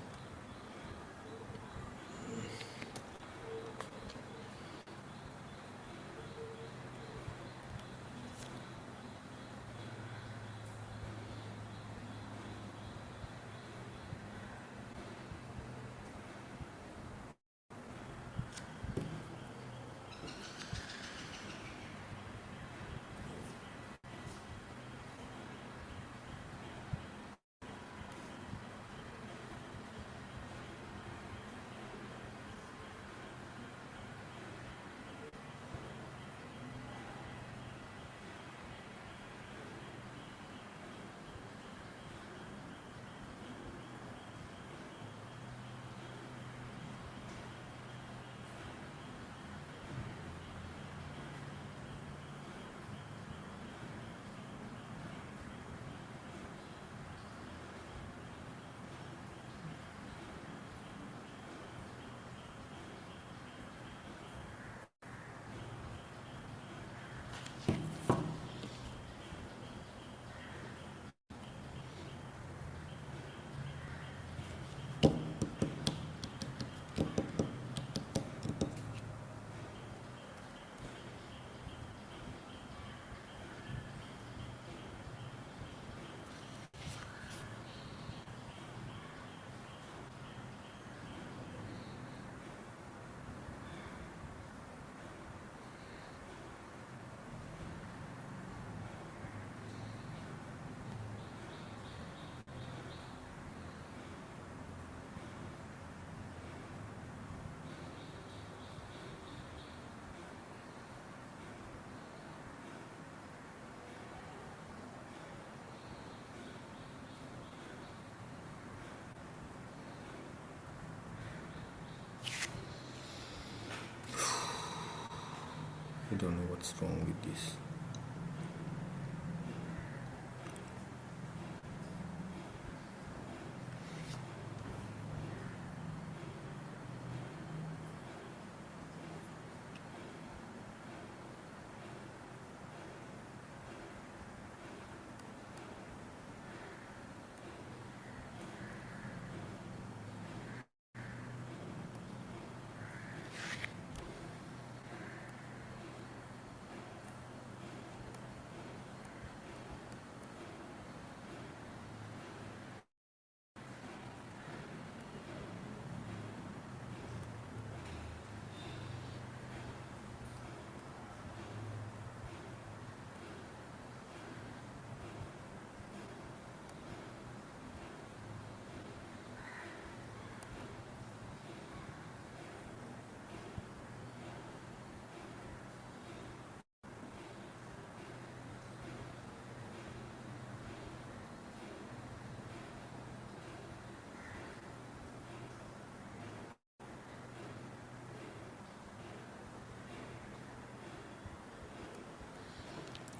I don't know what's wrong with this.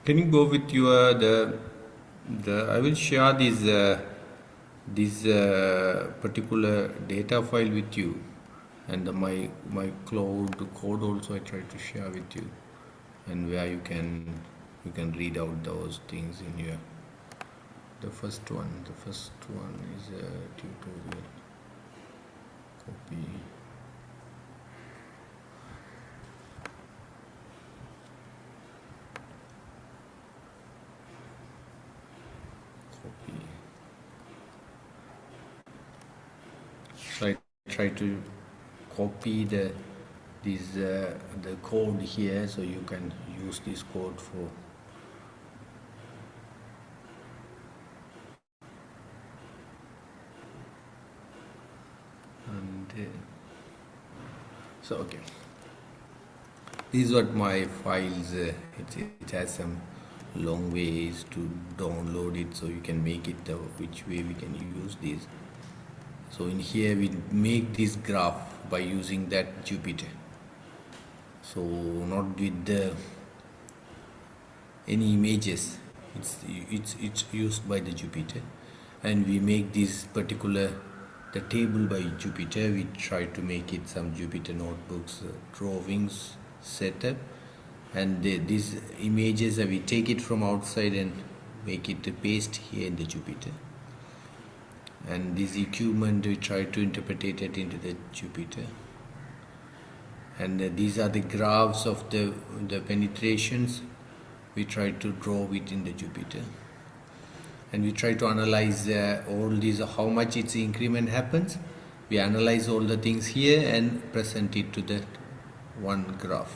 Can you go with your the I will share this particular data file with you, and my cloud code also I try to share with you, and where you can read out those things in your the first one is a tutorial. Copy. Copy. So I try to copy the code here, so you can use this code for. And so okay, this is what my files. It has some long ways to download it, so you can make it which way we can use this. So in here we make this graph by using that Jupyter. So not with any images. It's used by the Jupyter, and we make this particular the table by Jupyter. We try to make it some Jupyter notebooks drawings setup, and these images we take it from outside and make it paste here in the Jupyter. And this equipment we try to interpret it into the Jupyter. And these are the graphs of the penetrations. We try to draw it in the Jupyter, and we try to analyze all these, how much its increment happens. We analyze all the things here and present it to that one graph,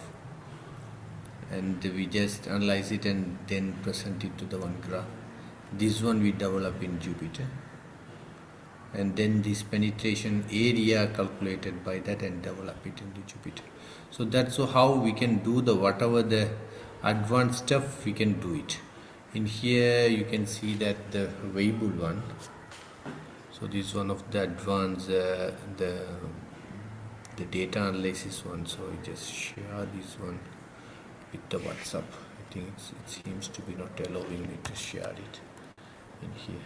and we just analyze it and then present it to the one graph. This one we develop in Jupyter, and then this penetration area calculated by that and develop it in the Jupyter. So that's how we can do the whatever the advanced stuff we can do it. In here you can see that the Weibull one. So this is one of the advanced the data analysis one. So I just share this one with the WhatsApp. I think it seems to be not allowing me to share it in here.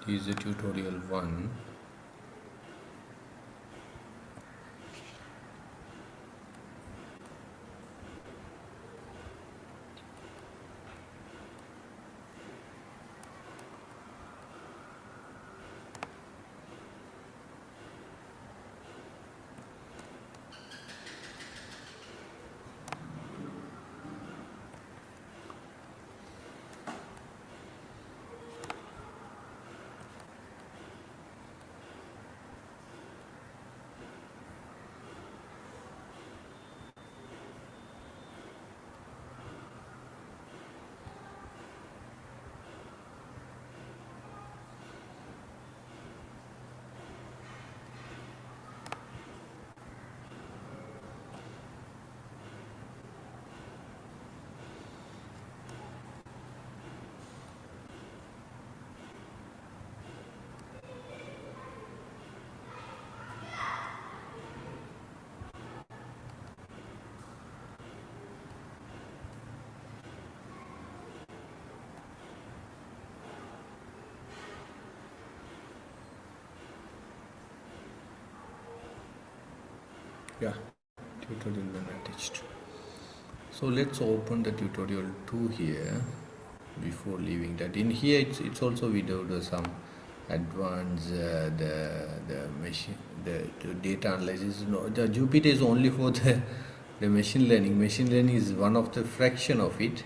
This is the tutorial 1. Yeah, tutorial 1 attached. So let's open the tutorial 2 here before leaving that. In here it's also we do some advanced the machine the data analysis. No, the Jupyter is only for the machine learning. Machine learning is one of the fraction of it.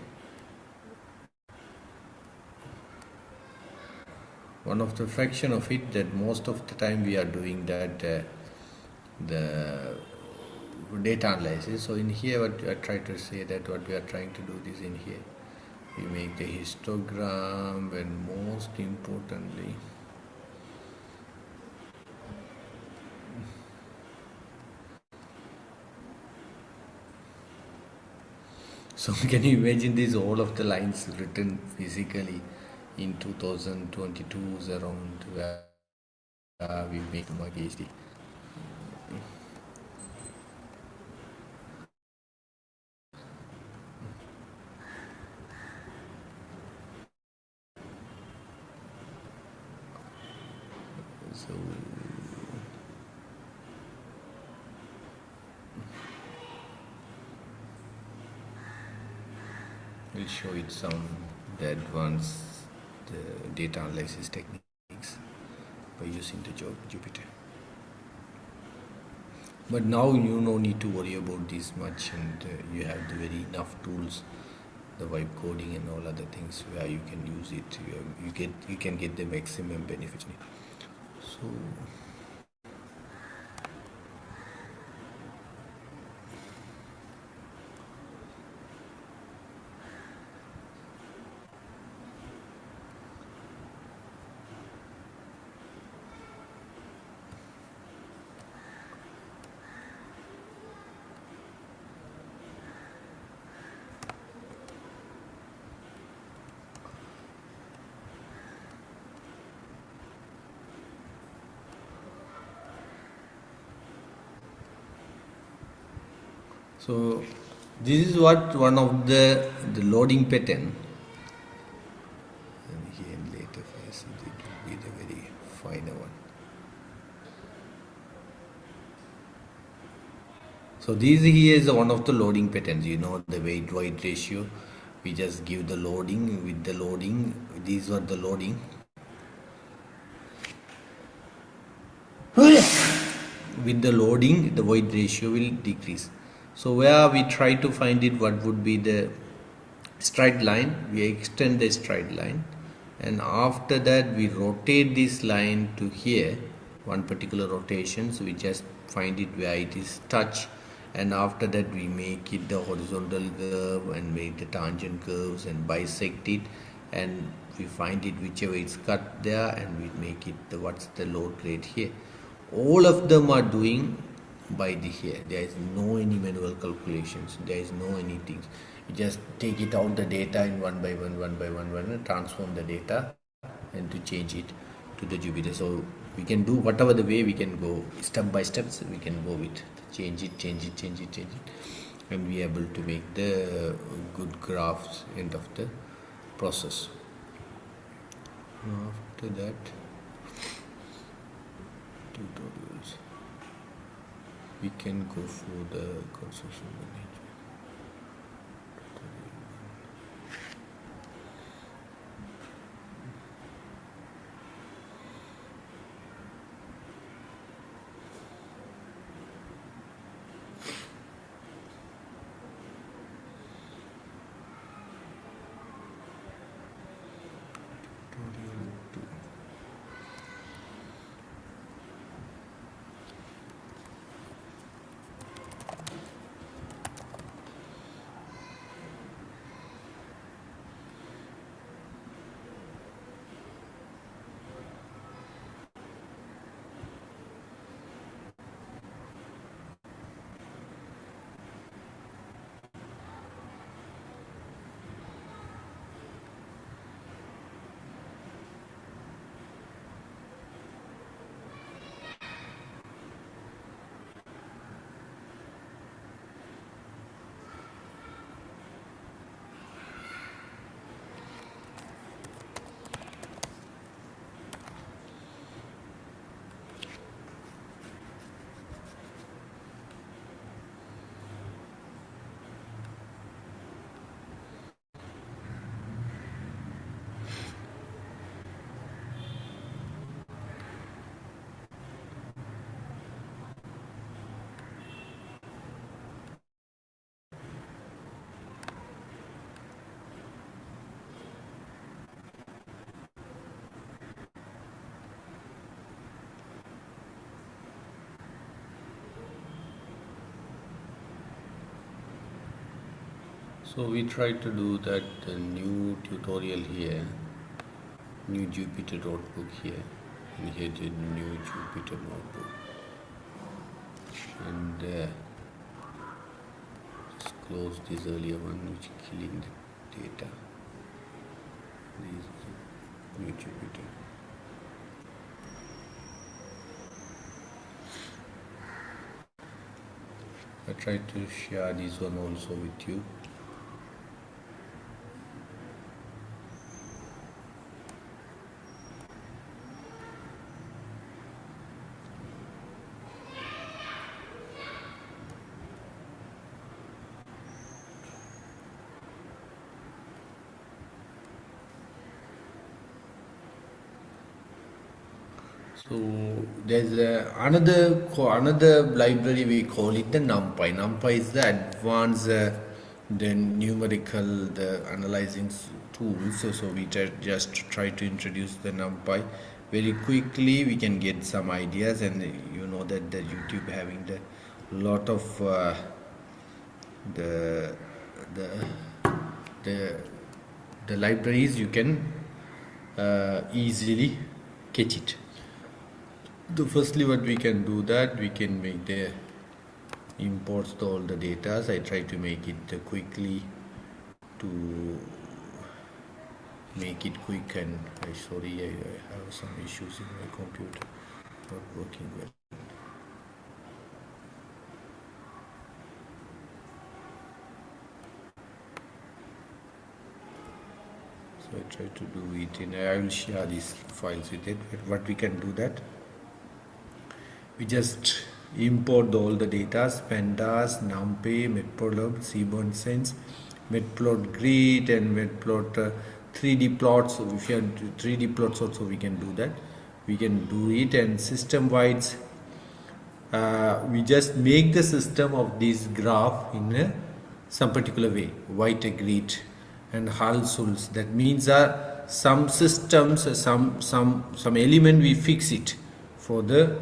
One of the fraction of it that most of the time we are doing that the data analysis. So in here what I try to say that what we are trying to do is in here we make the histogram, and most importantly so can you imagine this all of the lines written physically in 2022 around where we make my PhD. So we'll show it some the advanced data analysis techniques by using the Jupyter. But now you no need to worry about this much, and you have the very enough tools, the vibe coding and all other things where you can use it. You can get the maximum benefit. So So this is what one of the loading pattern. And here in later phase it will be the very finer one. So this here is one of the loading patterns. You know the weight wide ratio. We just give the loading with the loading. These are the loading. With the loading, the void ratio will decrease. So where we try to find it, what would be the straight line, we extend the straight line, and after that we rotate this line to here, one particular rotation. So we just find it where it is touch, and after that we make it the horizontal curve and make the tangent curves and bisect it, and we find it whichever it's cut there, and we make it the what's the load rate here. All of them are doing by the here. There is no any manual calculations. There is no anything. You just take it out the data in one by one, and transform the data and to change it to the Jupyter. So we can do whatever the way we can go step by steps. We can go with change it, and be able to make the good graphs end of the process. After that, tutorials. We can go for the construction management. Tutorial 2. So we try to do that new tutorial here, new Jupyter notebook here, and here the new Jupyter notebook, and just close this earlier one which is killing the data. This is new Jupyter. I try to share this one also with you. So there's another library, we call it the NumPy. NumPy is the advanced the numerical the analyzing tools. So we just try to introduce the NumPy very quickly. We can get some ideas, and you know that the YouTube having the lot of the the the libraries, you can easily catch it. So firstly, what we can do, that we can make the imports to all the data. I try to make it quickly to make it quick, and sorry, I have some issues in my computer not working well. So I try to do it in, I will share these files with it. But what we can do, that we just import all the data: pandas, numpy, matplotlib, seaborn sense, matplotlib, and matplot 3D plots. So if you have 3D plots also, we can do that. We can do it. And system wide, we just make the system of this graph in some particular way, white grid and Hull Schultz. That means some systems, some element, we fix it for the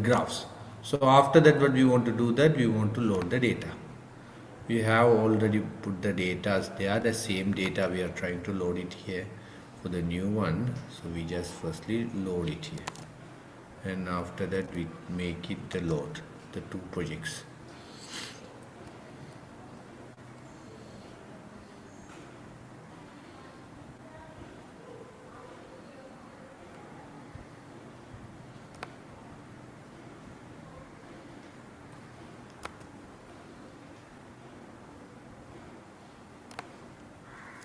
graphs. So after that, what we want to do, that we want to load the data. We have already put the data there, the same data we are trying to load it here for the new one. So we just firstly load it here, and after that we make it the load the two projects.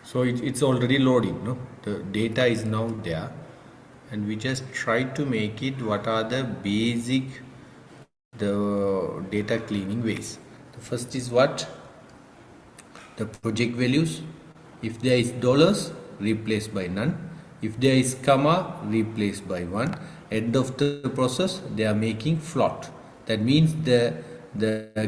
So it's already loading, no? The data is now there, and we just try to make it what are the basic the data cleaning ways. The first is what? The project values. If there is dollars, replaced by none. If there is comma, replaced by one. End of the process, they are making float. That means the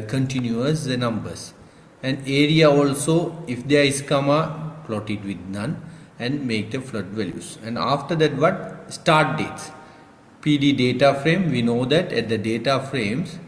continuous the numbers. And area also, if there is comma, plot it with none and make the float values. And after that, what? Start dates. PD data frame, we know that at the data frames,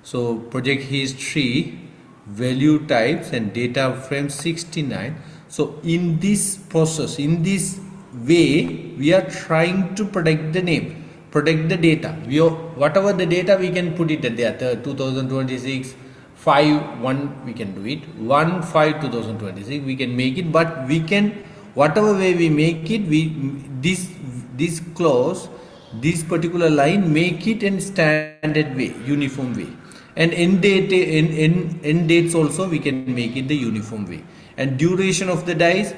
so project history, value types, and data frame 69. So in this process, in this way, we are trying to protect the name, protect the data. We are, whatever the data, we can put it at there. 2026 5 1 we can do it, 1 5 2026 we can make it. But we can, whatever way we make it, we this clause, this particular line, make it in standard way, uniform way. And end dates also we can make it the uniform way. And duration of the dice,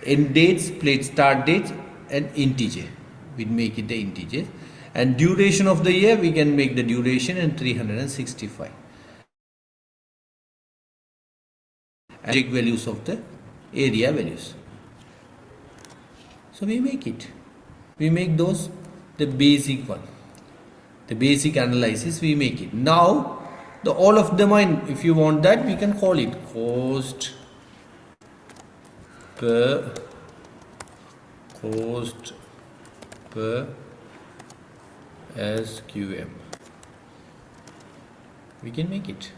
end dates, plate start dates, and integer, we make it the integers. And duration of the year, we can make the duration and 365. Object values of the area values. So we make it. We make those the basic one. The basic analysis we make it. Now the all of them are, if you want that, we can call it cost per SQM. We can make it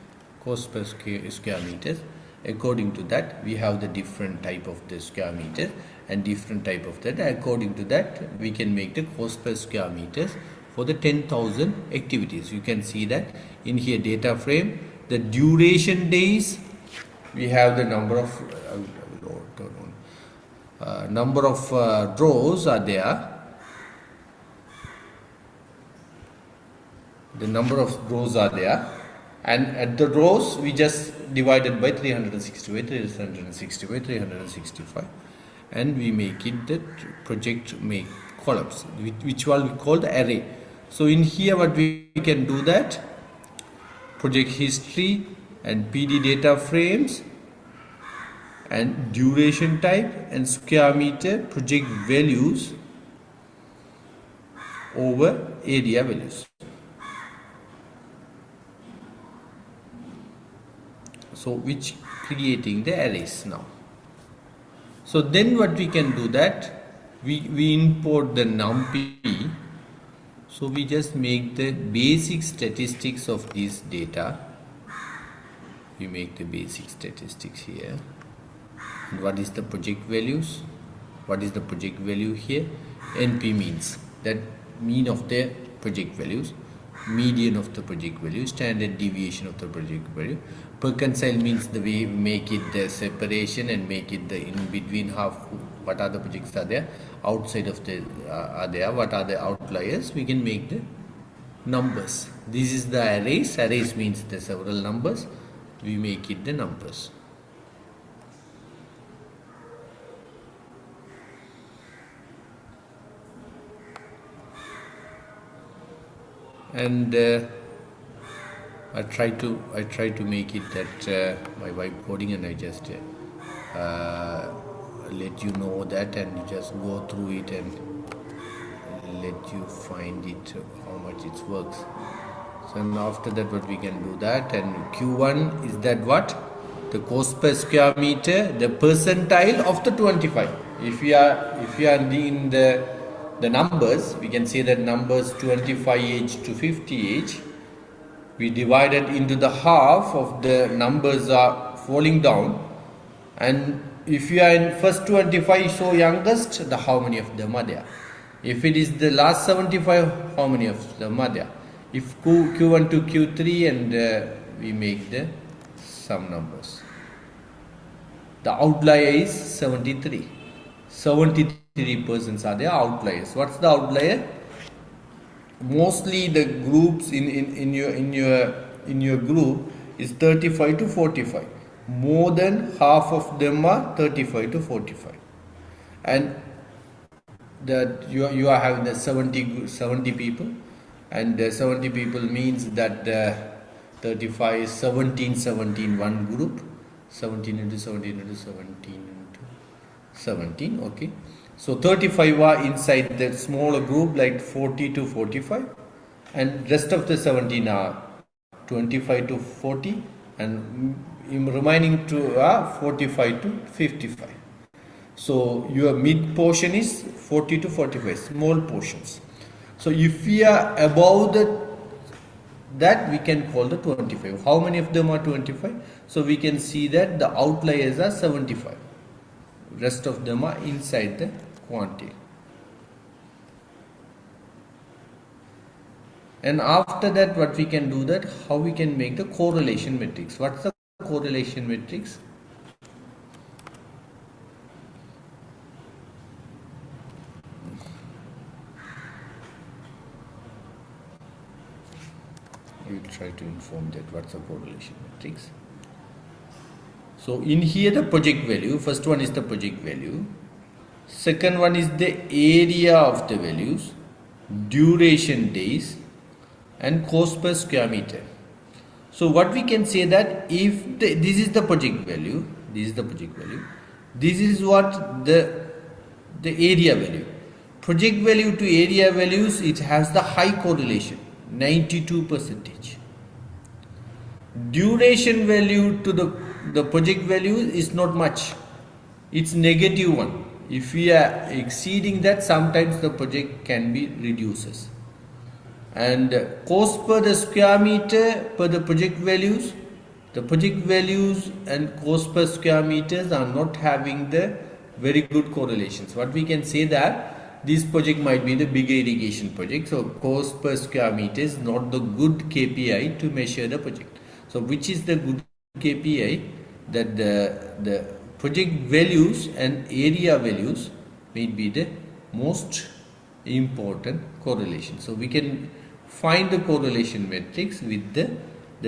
cost per square meters. According to that, we have the different type of the square meter and different type of that. According to that, we can make the cost per square meters for the 10,000 activities. You can see that in here data frame, the duration days, we have the number of rows are there. The number of rows are there, and at the rows we just divided by 365, and we make it the project make columns, which one we call the array. So in here what we can do that, project history and PD data frames and duration type and square meter project values over area values. So which creating the arrays now. So then what we can do that, we import the numpy. So we just make the basic statistics of this data. We make the basic statistics here. And what is the project values? What is the project value here? NP means that mean of the project values, median of the project value, standard deviation of the project value. Percentile means the way we make it the separation and make it the in between half. What are the projects are there outside of the are there? What are the outliers? We can make the numbers. This is the arrays. Arrays means the several numbers. We make it the numbers. And I try to make it that my vibe coding, and I just let you know that, and you just go through it and let you find it how much it works. So and after that what we can do that, and Q1 is that what, the cost per square meter, the percentile of the 25. If you are in the numbers, we can say that numbers 25H to 50H, we divided into the half of the numbers are falling down, and if you are in first 25, so youngest, the how many of them are there. If it is the last 75, how many of them are there. If Q1 to Q3, and we make the some numbers. The outlier is 73. 73% are the outliers. What's the outlier? Mostly the groups in your group is 35 to 45. More than half of them are 35 to 45, and that you are having the 70 people, and 70 people means that 35 is 17 one group, 17 into 17 into 17 into 17. Okay, so 35 are inside the smaller group, like 40 to 45, and rest of the 17 are 25 to 40, and remaining to 45 to 55. So your mid portion is 40 to 45, small portions. So if we are above that we can call the 25. How many of them are 25? So we can see that the outliers are 75. Rest of them are inside the quantity. And after that, what we can do that, how we can make the correlation matrix. What's the correlation matrix? We will try to inform that what's the correlation matrix. So in here the project value, first one is the project value, second one is the area of the values, duration days, and cost per square meter. So what we can say that if this is the project value, this is the project value, this is what the area value. Project value to area values, it has the high correlation, 92%. Duration value to the project value is not much, it's negative one. If we are exceeding that, sometimes the project can be reduces. And cost per the square meter per the project values, the project values and cost per square meters are not having the very good correlations. What we can say that this project might be the big irrigation project. So cost per square meter is not the good KPI to measure the project. So which is the good KPI? That the project values and area values may be the most important correlation. So we can find the correlation matrix with the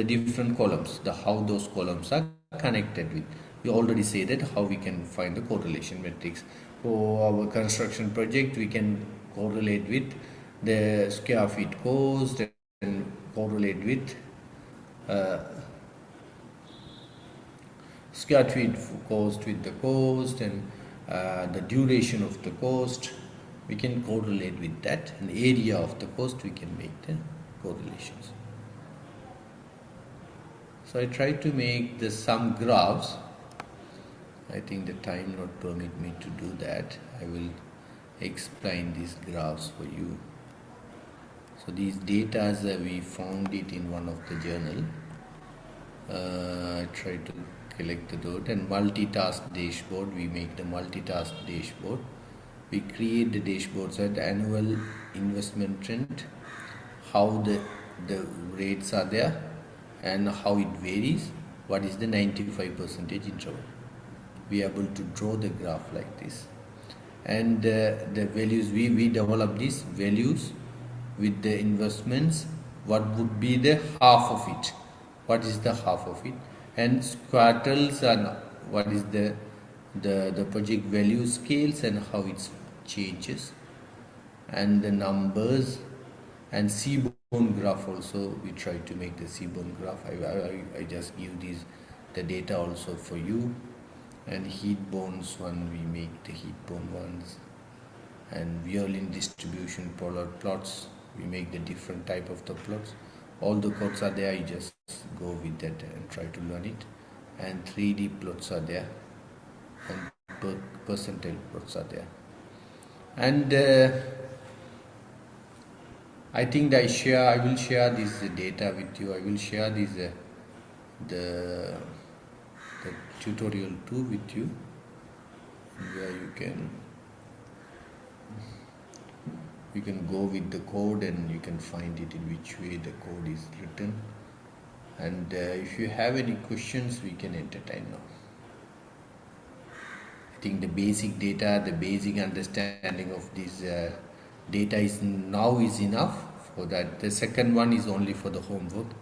different columns, the how those columns are connected with. We already say that how we can find the correlation matrix. For our construction project, we can correlate with the square feet cost and correlate with square feet cost with the cost and the duration of the cost. We can correlate with that, and area of the cost we can make the correlations. So I try to make some graphs. I think the time not permit me to do that. I will explain these graphs for you. So these data we found it in one of the journal. I try to collect the dot and multitask dashboard. We make the multitask dashboard. We create the dashboards at annual investment trend, how the rates are there and how it varies, what is the 95% interval. We are able to draw the graph like this, and the values we develop these values with the investments. What would be the half of it? What is the half of it? And quartiles and what is the project value scales and how it changes, and the numbers, and seaborne graph also. We try to make the seaborne graph. I just give the data also for you. And heat bones one, we make the heat bone ones, and violin distribution polar plots, we make the different type of the plots. All the codes are there, you just go with that and try to learn it. And 3D plots are there, and percentile plots are there. And I think I will share this data with you. I will share this the tutorial 2 with you, where you can go with the code and you can find it in which way the code is written. And if you have any questions, we can entertain now. I think the basic data, the basic understanding of this data is enough for that. The second one is only for the homework.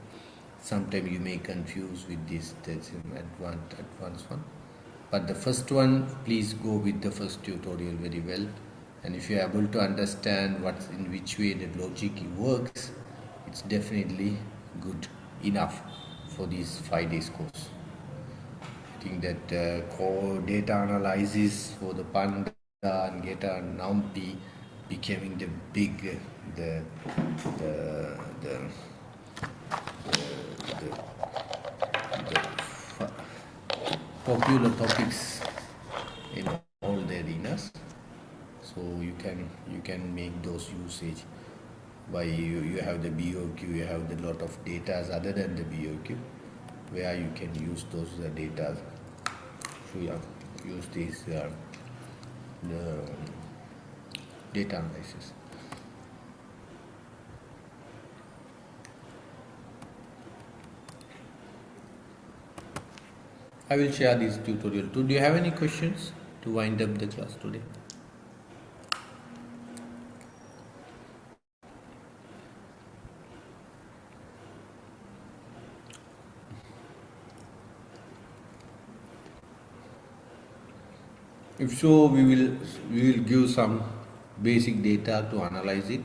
Sometimes you may confuse with this advanced one, but the first one, please go with the first tutorial very well. And if you are able to understand in which way the logic works, it's definitely good enough for this 5 days course. I think that core data analysis for the Panda and Geta and NumPy becoming the big the popular topics in all the arenas. So you can make those usage by you have the BOQ, you have the lot of data other than the BOQ, where you can use those data. So use this the data analysis. I will share this tutorial too. Do you have any questions to wind up the class today? If so, we will give some basic data to analyze it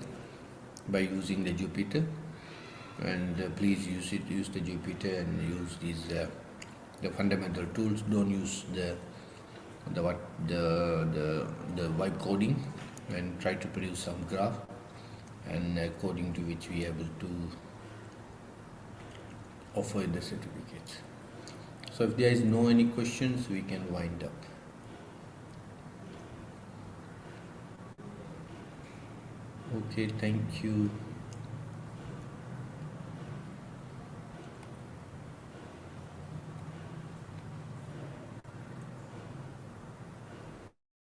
by using the Jupyter, and please use the Jupyter and use these the fundamental tools. Don't use the vibe coding, and try to produce some graph, and according to which we are able to offer the certificates. So if there is no any questions, we can wind up. Okay, thank you.